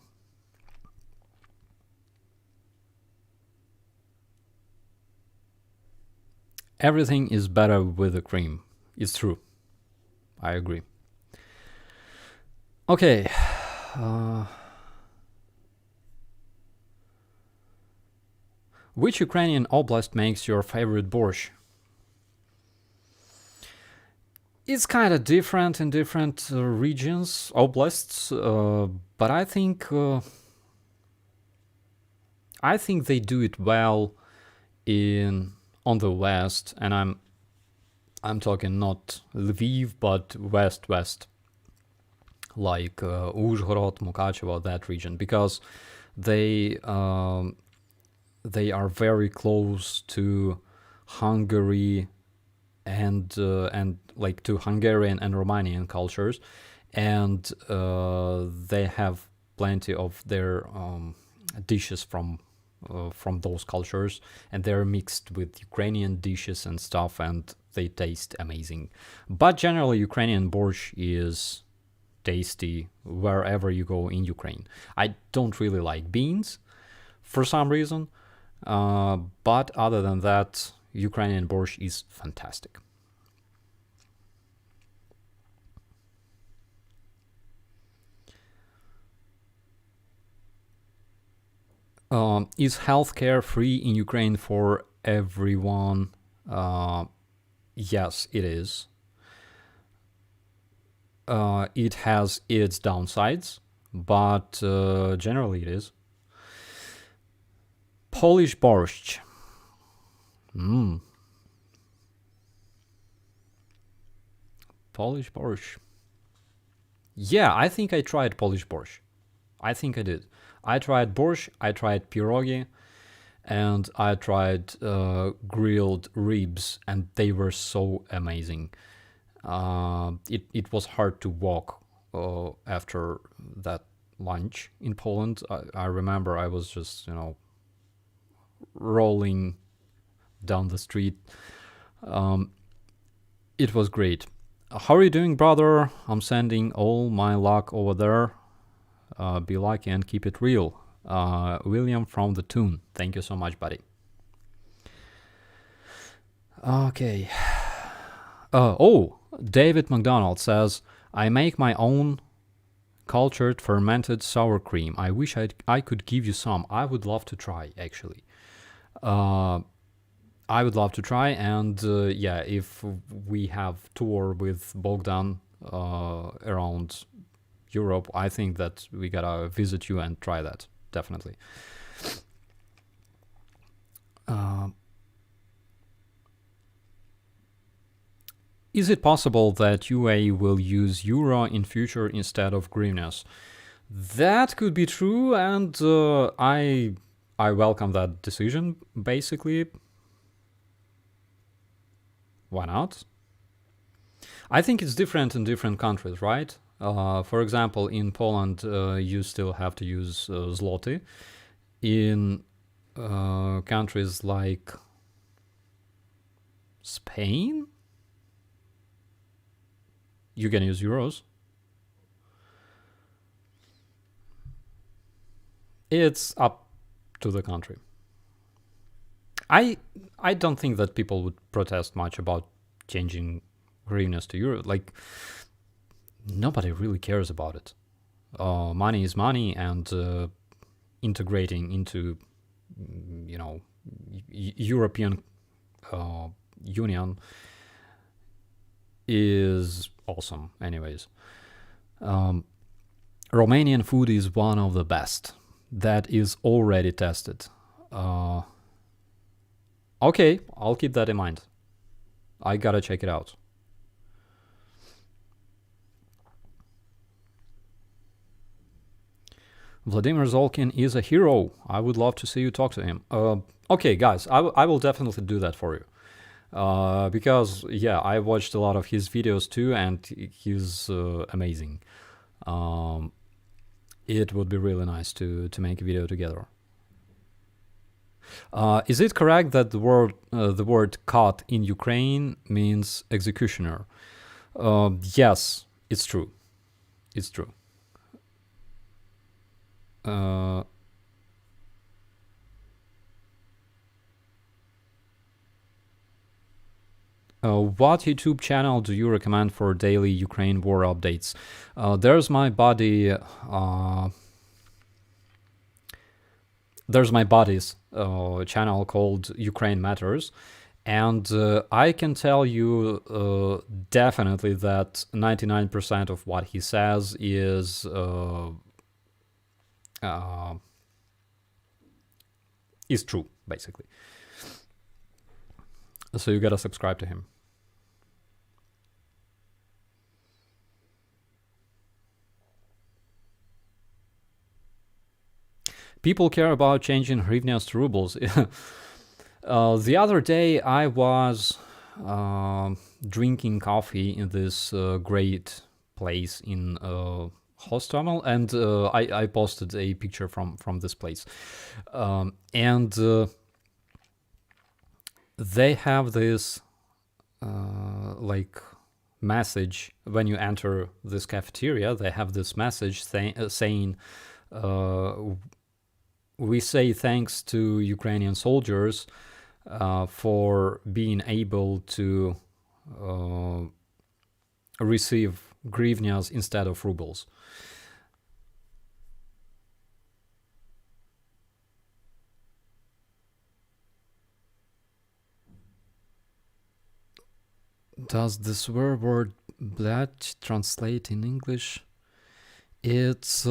Everything is better with the cream. It's true. I agree. Okay. Which Ukrainian oblast makes your favorite borscht? It's kind of different in different regions, oblasts, but I think they do it well in on the west, and I'm talking not Lviv, but west, like Uzhhorod, Mukachevo, that region, because they are very close to Hungary and like to Hungarian and Romanian cultures, and they have plenty of their dishes from those cultures, and they're mixed with Ukrainian dishes and stuff, and they taste amazing. But generally, Ukrainian borscht is tasty wherever you go in Ukraine. I don't really like beans for some reason, but other than that, Ukrainian borscht is fantastic. Is healthcare free in Ukraine for everyone? Yes, it is. It has its downsides, but generally it is. Polish borscht. Polish borscht. Yeah, I think I tried Polish borscht. I think I did. I tried borscht, I tried pierogi, and I tried grilled ribs, and they were so amazing. It was hard to walk after that lunch in Poland. I remember I was just rolling down the street. It was great. How are you doing, brother? I'm sending all my luck over there. Be lucky and keep it real. William from the Tune. Thank you so much, buddy. Okay. David McDonald says, I make my own cultured fermented sour cream. I wish I could give you some. I would love to try, actually. I would love to try, and if we have tour with Bogdan around Europe, I think that we gotta visit you and try that, definitely. Is it possible that UA will use euro in future instead of hryvnias? That could be true, and I welcome that decision, basically. Why not? I think it's different in different countries, right? For example, in Poland, you still have to use zloty. In countries like Spain, you can use euros. It's up to the country. I don't think that people would protest much about changing hryvnias to euro. Like, nobody really cares about it. Money is money, and integrating into, European Union is awesome. Anyways, Romanian food is one of the best. That is already tested. Okay, I'll keep that in mind. I gotta check it out. Vladimir Zolkin is a hero. I would love to see you talk to him. Okay, guys, I will definitely do that for you. Because, yeah, I watched a lot of his videos too, and he's amazing. It would be really nice to make a video together. Is it correct that the word "kat" in Ukraine means executioner? Yes, it's true. It's true. What YouTube channel do you recommend for daily Ukraine war updates? There's my buddy. There's my buddy's channel called Ukraine Matters, and I can tell you definitely that 99% of what he says is true, basically. So you gotta subscribe to him. People care about changing hryvnias to rubles. The other day I was drinking coffee in this great place in Hostomel, and I posted a picture from this place. And they have this like message when you enter this cafeteria. They have this message saying we say thanks to Ukrainian soldiers for being able to receive hryvnias instead of rubles. Does the swear word "blять" translate in English? It's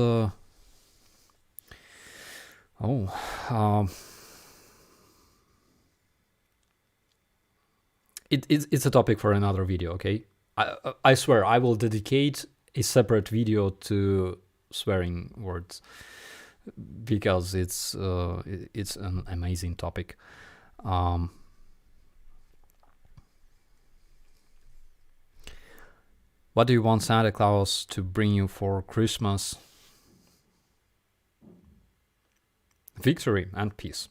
it's a topic for another video. Okay, I swear I will dedicate a separate video to swearing words because it's an amazing topic. What do you want Santa Claus to bring you for Christmas? Victory and peace.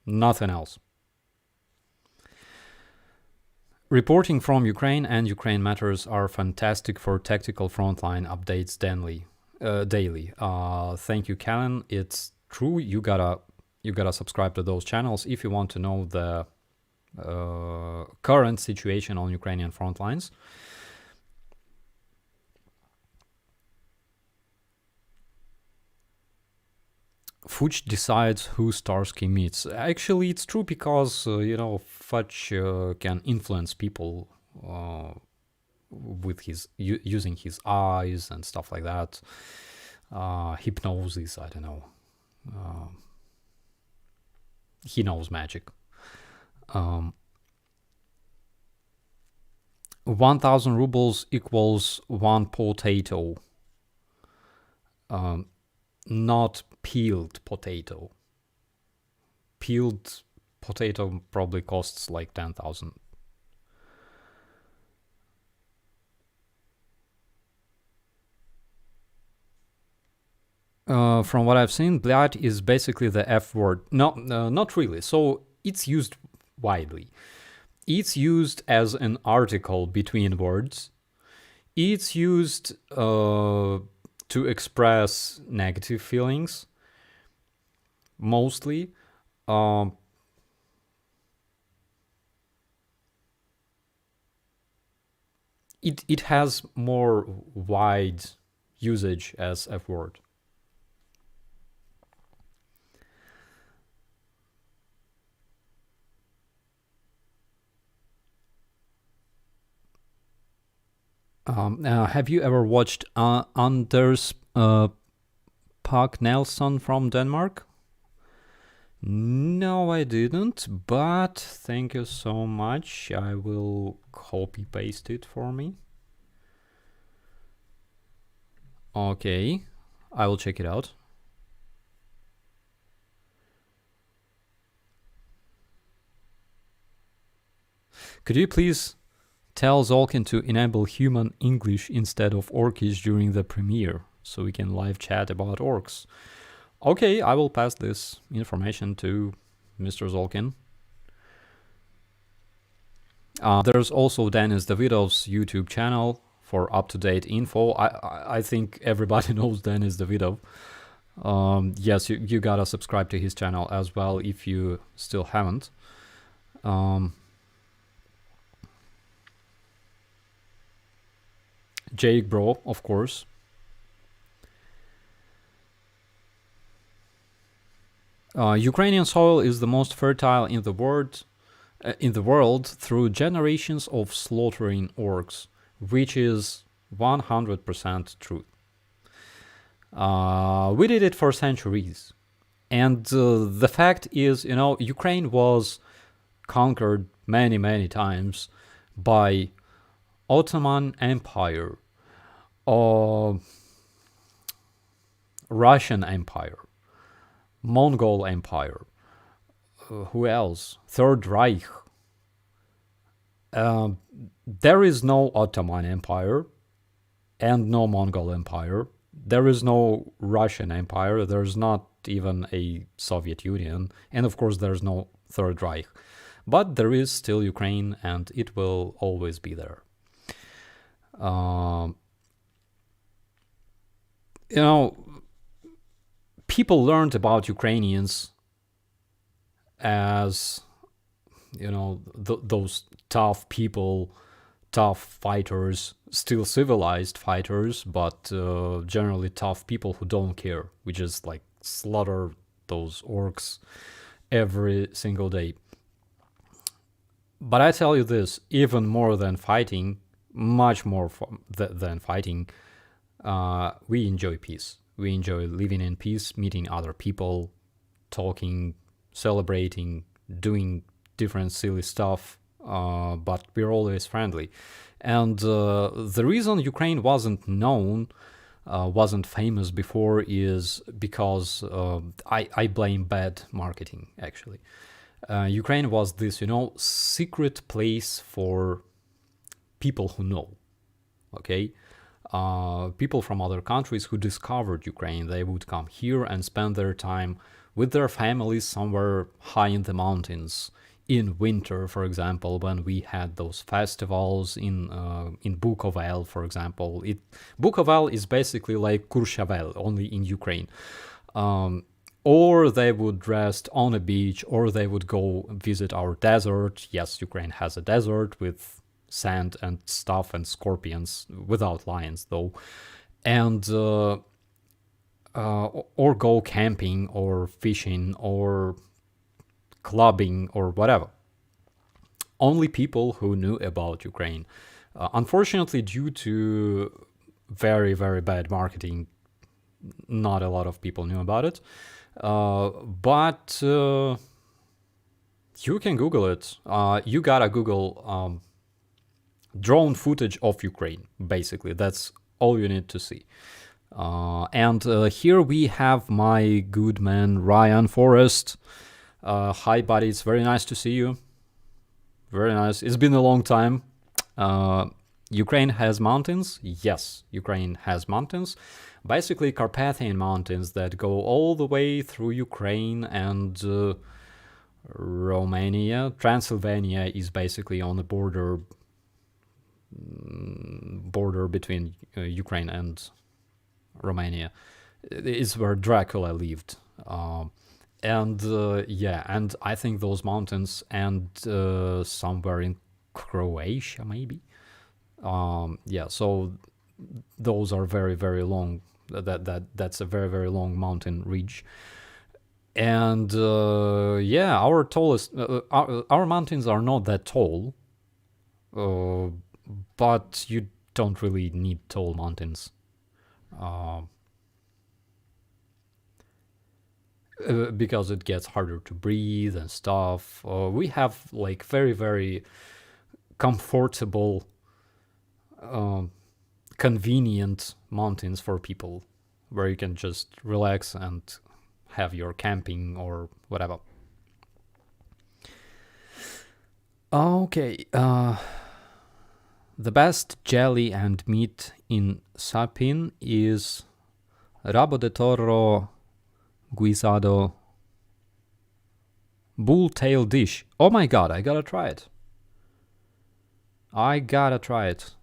Nothing else. Reporting from Ukraine and Ukraine Matters are fantastic for tactical frontline updates daily. Thank you, Callan. It's true. You gotta subscribe to those channels if you want to know the current situation on Ukrainian front lines. Fuch decides who Starsky meets. Actually, it's true because, Fuch can influence people with using his eyes and stuff like that. Hypnosis, I don't know. He knows magic. 1,000 rubles equals one potato. Not peeled potato. Peeled potato probably costs like 10,000. From what I've seen, "blять" is basically the F word. No, not really. So it's used widely. It's used as an article between words. It's used to express negative feelings, mostly. It has more wide usage as F word. Have you ever watched Anders Park Nelson from Denmark? No, I didn't, but thank you so much. I will copy paste it for me. Okay. I will check it out. Could you please tell Zolkin to enable human English instead of Orcish during the premiere so we can live chat about orcs? Okay, I will pass this information to Mr. Zolkin. There's also Dennis Davidov's YouTube channel for up-to-date info. I think everybody knows Dennis Davidov. Yes, you gotta subscribe to his channel as well if you still haven't. Jake Bro, of course. Ukrainian soil is the most fertile in the world through generations of slaughtering orcs, which is 100% true. We did it for centuries. And the fact is, Ukraine was conquered many, many times by Ottoman Empire, Russian Empire, Mongol Empire, who else? Third Reich. There is no Ottoman Empire and no Mongol Empire. There is no Russian Empire. There's not even a Soviet Union. And of course, there's no Third Reich. But there is still Ukraine, and it will always be there. People learned about Ukrainians as, those tough people, tough fighters, still civilized fighters, but generally tough people who don't care. We just like slaughter those orcs every single day. But I tell you this, even more than fighting, much more than fighting, we enjoy peace. We enjoy living in peace, meeting other people, talking, celebrating, doing different silly stuff, but we're always friendly. And the reason Ukraine wasn't known, wasn't famous before is because I blame bad marketing, actually. Ukraine was this, secret place for people who know, okay? People from other countries who discovered Ukraine, they would come here and spend their time with their families somewhere high in the mountains. In winter, for example, when we had those festivals in Bukovel, for example. Bukovel is basically like Courchevel, only in Ukraine. Or they would rest on a beach, or they would go visit our desert. Yes, Ukraine has a desert with sand and stuff and scorpions, without lions though. And or go camping or fishing or clubbing or whatever. Only people who knew about Ukraine. Unfortunately, due to very, very bad marketing, not a lot of people knew about it. But you can Google it. You gotta Google drone footage of Ukraine, basically. That's all you need to see. And here we have my good man, Ryan Forrest. Hi, buddy. It's very nice to see you. Very nice. It's been a long time. Ukraine has mountains. Yes, Ukraine has mountains. Basically, Carpathian mountains that go all the way through Ukraine and Romania. Transylvania is basically on the border between Ukraine and Romania. It's where Dracula lived. And I think those mountains and somewhere in Croatia, maybe. So those are very, very long. That's a very, very long mountain ridge. And our tallest, our mountains are not that tall, but you don't really need tall mountains. Because it gets harder to breathe and stuff. We have like very, very comfortable, convenient mountains for people. where you can just relax and have your camping or whatever. Okay, the best jelly and meat in Sapin is rabo de toro guisado bull tail dish. Oh my god, I gotta try it. I gotta try it.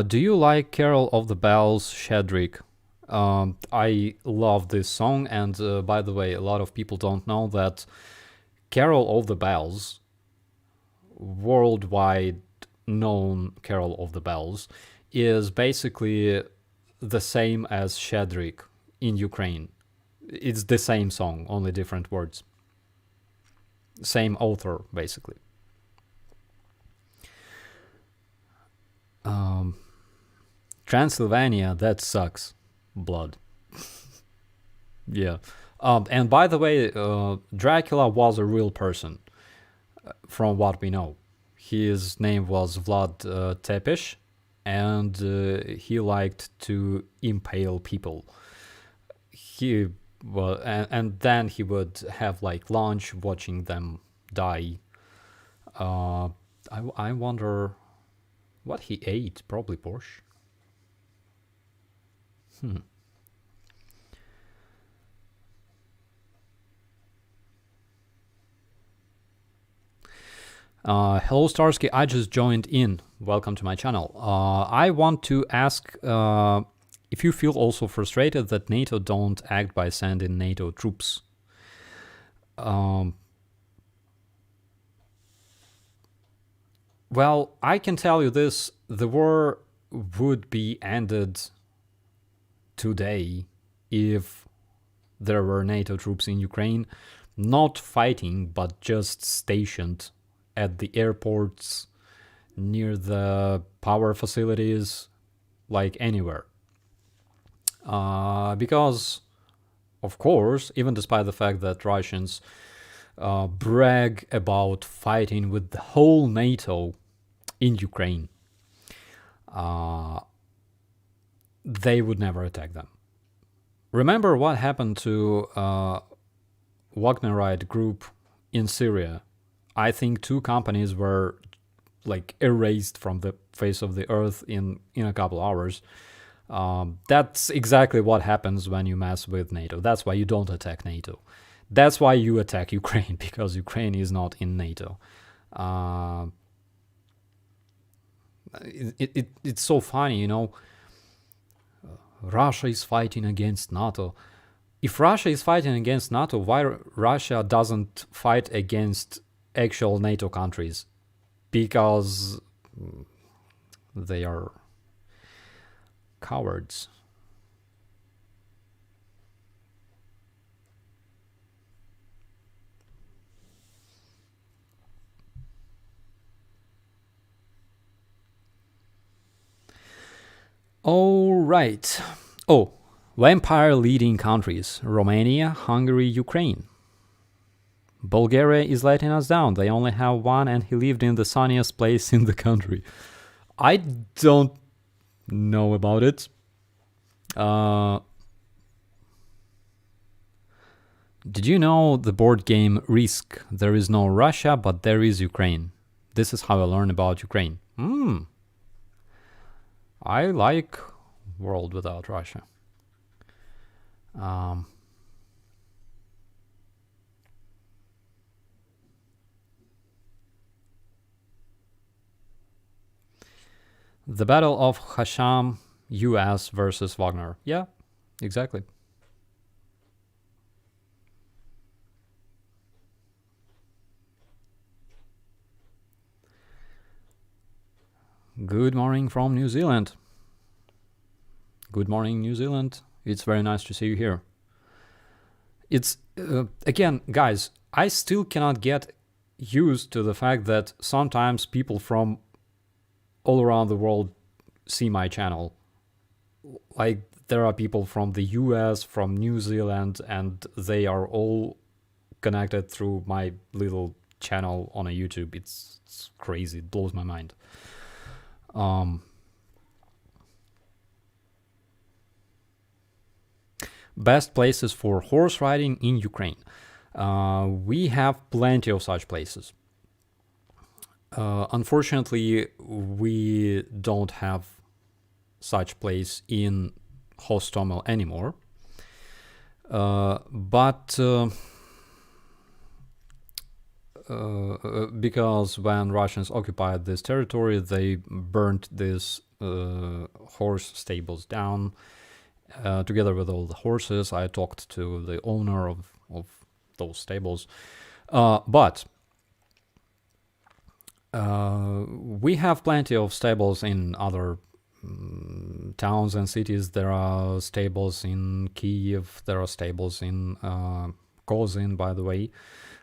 Do you like Carol of the Bells, Shedrick? I love this song, and by the way, a lot of people don't know that Carol of the Bells, worldwide known Carol of the Bells, is basically the same as Shedrick in Ukraine. It's the same song, only different words. Same author, basically. Transylvania, that sucks. Blood. Yeah. And by the way, Dracula was a real person, from what we know. His name was Vlad Tepes, and he liked to impale people. He well, and then he would have like lunch watching them die. I wonder what he ate. Probably borscht. Hello Starsky, I just joined in. Welcome to my channel. I want to ask if you feel also frustrated that NATO don't act by sending NATO troops. Well, I can tell you this, the war would be ended today if there were NATO troops in Ukraine, not fighting, but just stationed at the airports, near the power facilities, like anywhere. Because, of course, even despite the fact that Russians brag about fighting with the whole NATO in Ukraine, they would never attack them. Remember what happened to Wagnerite group in Syria? I think 2 companies were like erased from the face of the earth in a couple hours. That's exactly what happens when you mess with NATO. That's why you don't attack NATO. That's why you attack Ukraine, because Ukraine is not in NATO. It's so funny, you know. Russia is fighting against NATO. If Russia is fighting against NATO, why Russia doesn't fight against actual NATO countries? Because they are cowards. All right. Oh, vampire leading countries: Romania, Hungary, Ukraine. Bulgaria is letting us down. They only have one, and he lived in the sunniest place in the country. I don't know about it. Did you know the board game Risk? There is no Russia, but there is Ukraine. This is how I learned about Ukraine. I like world without Russia. The Battle of Hasham, US versus Wagner. Yeah, exactly. Good morning from New Zealand. Good morning, New Zealand. It's very nice to see you here. It's, again, guys, I still cannot get used to the fact that sometimes people from all around the world see my channel. Like, there are people from the US, from New Zealand, and they are all connected through my little channel on a YouTube. It's crazy. It blows my mind. Best places for horse riding in Ukraine. We have plenty of such places. Unfortunately, we don't have such place in Hostomel anymore. But because when Russians occupied this territory, they burnt these horse stables down together with all the horses. I talked to the owner of those stables. But we have plenty of stables in other towns and cities. There are stables in Kiev. There are stables in Kozin, by the way.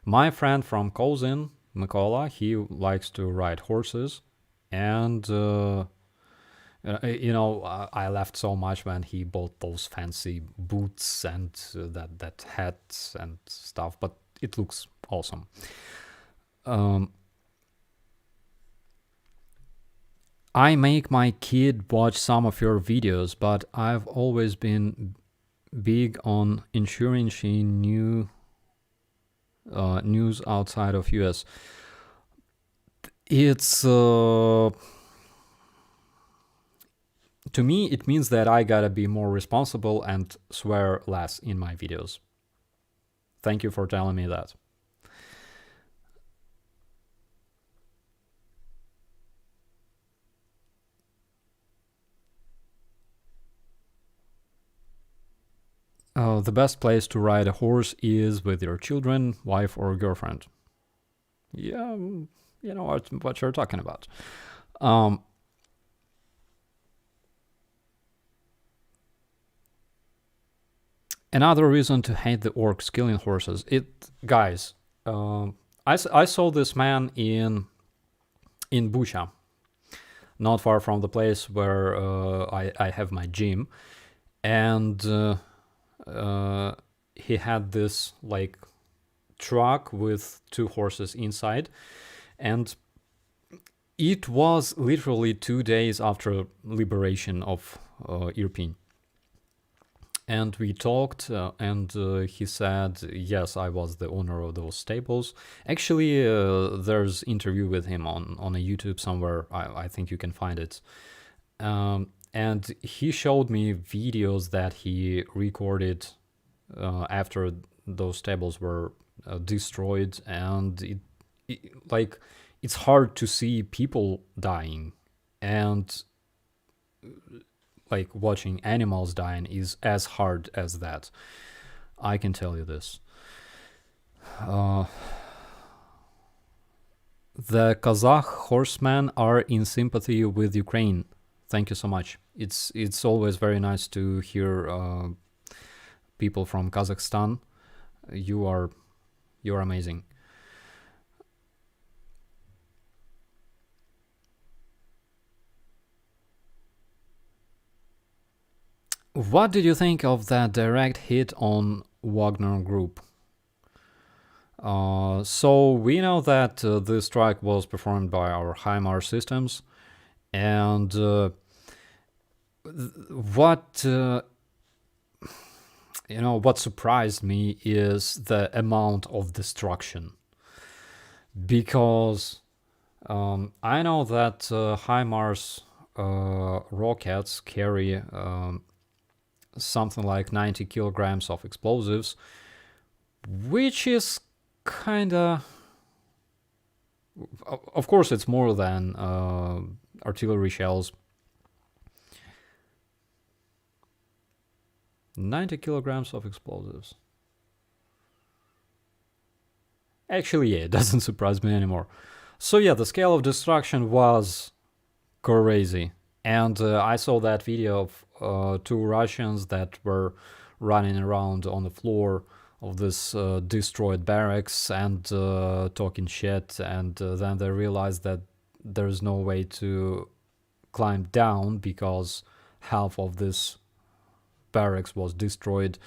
My friend from Kozin, Mykola, he likes to ride horses. And, I laughed so much when he bought those fancy boots and that hat and stuff. But it looks awesome. I make my kid watch some of your videos, but I've always been big on ensuring she knew news outside of US. It's to me, it means that I gotta be more responsible and swear less in my videos. Thank you for telling me that. The best place to ride a horse is with your children, wife, or girlfriend. Yeah, you know what you're talking about. Another reason to hate the orcs killing horses. Guys, I saw this man in Bucha, not far from the place where I have my gym, and he had this like truck with two horses inside, and it was literally 2 days after liberation of Irpin. And we talked, and he said, yes, I was the owner of those stables. Actually, there's interview with him on a YouTube somewhere. I think you can find it. And he showed me videos that he recorded after those stables were destroyed. And it's hard to see people dying. And like watching animals dying is as hard as that. I can tell you this. The Kazakh horsemen are in sympathy with Ukraine. Thank you so much. It's always very nice to hear people from Kazakhstan. You're amazing. What did you think of that direct hit on Wagner Group? So we know that this strike was performed by our HIMARS systems, and what surprised me is the amount of destruction, because I know that HIMARS rockets carry something like 90 kilograms of explosives, which is kinda, of course it's more than artillery shells. 90 kilograms of explosives. Actually, yeah, it doesn't surprise me anymore. So yeah, the scale of destruction was crazy. And I saw that video of two Russians that were running around on the floor of this destroyed barracks and talking shit, and then they realized that there's no way to climb down because half of this barracks was destroyed.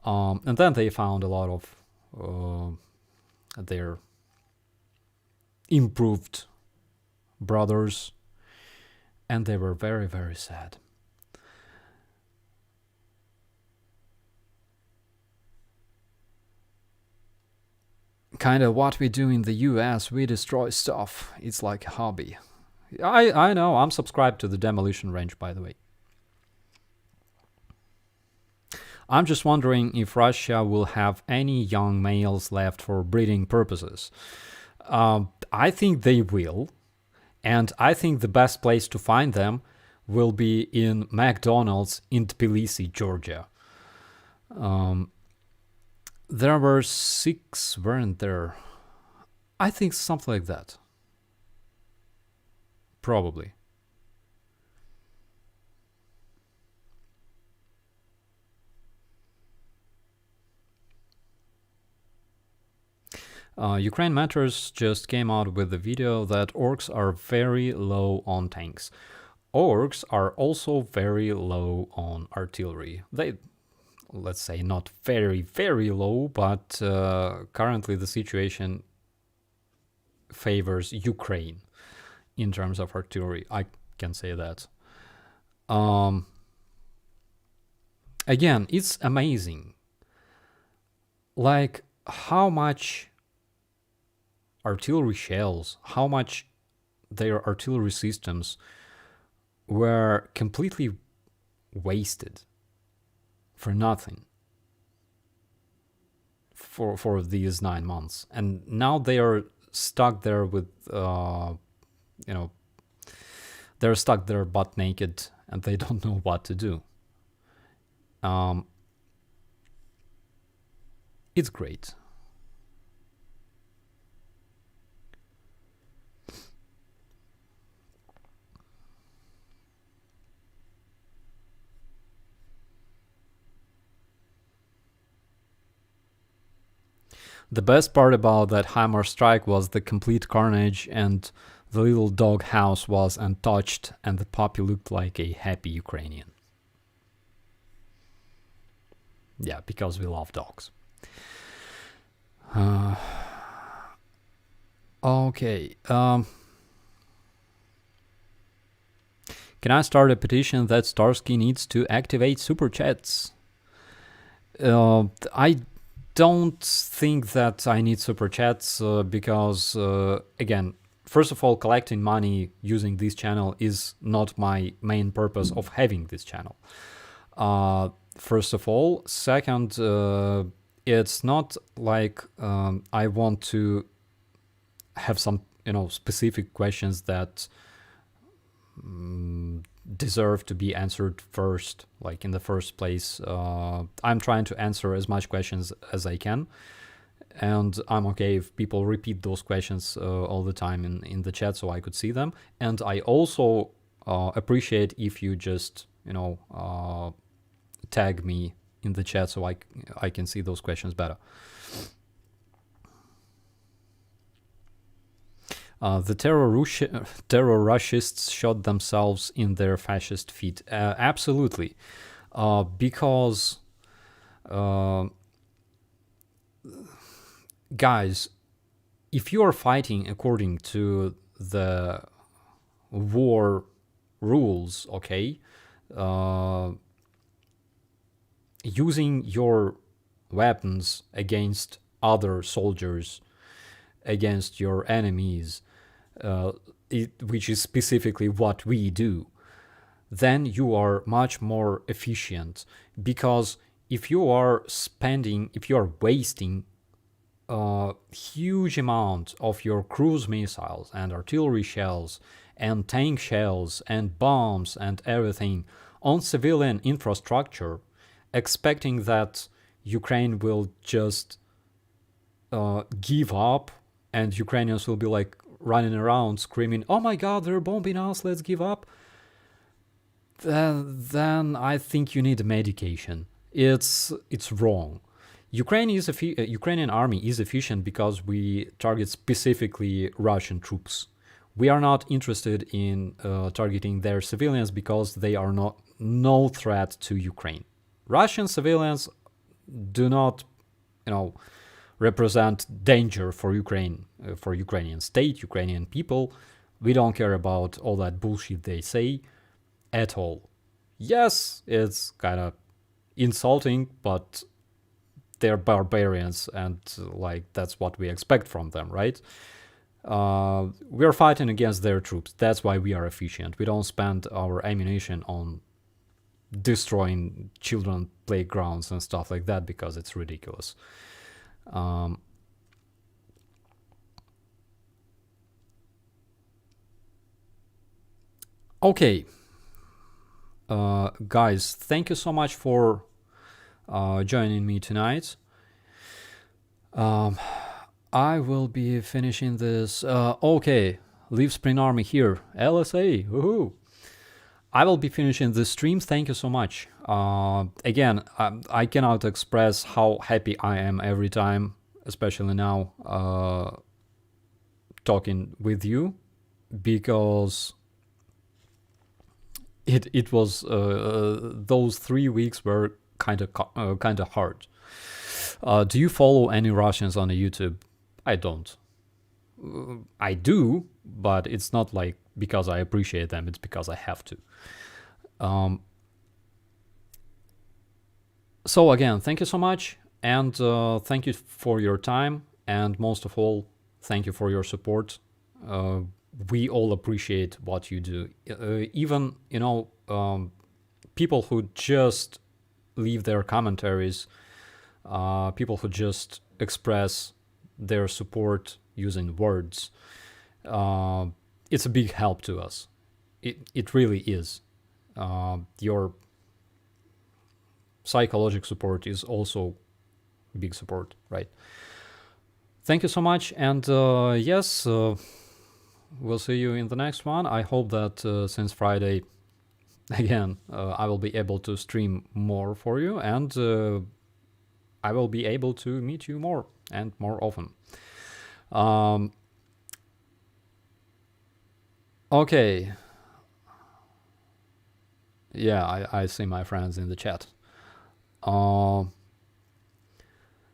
And then they found a lot of their improved brothers, and they were very, very sad. Kind of what we do in the US, we destroy stuff. It's like a hobby. I know, I'm subscribed to the Demolition Range, by the way. I'm just wondering if Russia will have any young males left for breeding purposes. I think they will, and I think the best place to find them will be in McDonald's in Tbilisi, Georgia. There were 6, weren't there? I think something like that. Probably. Ukraine Matters just came out with the video that orcs are very low on tanks. Orcs are also very low on artillery. They, let's say, not very, very low, but currently the situation favors Ukraine in terms of artillery. I can say that. Again, it's amazing. Like, how much artillery shells, how much their artillery systems were completely wasted for nothing for these 9 months, and now they are stuck there with they're stuck there butt naked and they don't know what to do. It's great. The best part about that Hammer strike was the complete carnage, and the little dog house was untouched, and the puppy looked like a happy Ukrainian. Yeah, because we love dogs. Okay. Can I start a petition that Starsky needs to activate super chats? I don't think that I need super chats because, again, first of all, collecting money using this channel is not my main purpose of having this channel. First of all. Second, it's not like I want to have some, specific questions that deserve to be answered first, like in the first place. I'm trying to answer as much questions as I can, and I'm okay if people repeat those questions all the time in the chat so I could see them. And I also appreciate if you just tag me in the chat so I can see those questions better. The terror Rushists shot themselves in their fascist feet. Absolutely. Because, guys, if you are fighting according to the war rules, okay, using your weapons against other soldiers, against your enemies, which is specifically what we do, then you are much more efficient. Because if you are wasting a huge amount of your cruise missiles and artillery shells and tank shells and bombs and everything on civilian infrastructure, expecting that Ukraine will just give up and Ukrainians will be like running around screaming, "Oh my God, they're bombing us, let's give up," then I think you need medication. It's wrong. Ukrainian army is efficient because we target specifically Russian troops. We are not interested in targeting their civilians because they are no threat to Ukraine. Russian civilians do not, represent danger for Ukraine, for Ukrainian state, Ukrainian people. We don't care about all that bullshit they say at all. Yes, it's kind of insulting, but they're barbarians, and like that's what we expect from them, right? We're fighting against their troops. That's why we are efficient. We don't spend our ammunition on destroying children playgrounds and stuff like that because it's ridiculous. Um, okay, guys, thank you so much for joining me tonight. I will be finishing this. Okay, Leave Spring Army here. LSA. Woohoo! I will be finishing this stream. Thank you so much. Again, I cannot express how happy I am every time, especially now, talking with you, because it was those 3 weeks were kind of hard. Do you follow any Russians on the YouTube? I don't. I do, but it's not like because I appreciate them. It's because I have to. So again, thank you so much, and thank you for your time, and most of all, thank you for your support. We all appreciate what you do. Even people who just leave their commentaries, people who just express their support using words. It's a big help to us. It really is. Your psychological support is also big support, right? Thank you so much, and yes, we'll see you in the next one. I hope that since Friday, again, I will be able to stream more for you, and I will be able to meet you more and more often. Okay. Yeah, I see my friends in the chat.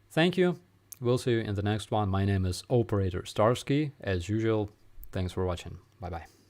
Thank you. We'll see you in the next one. My name is Operator Starsky. As usual, thanks for watching. Bye bye.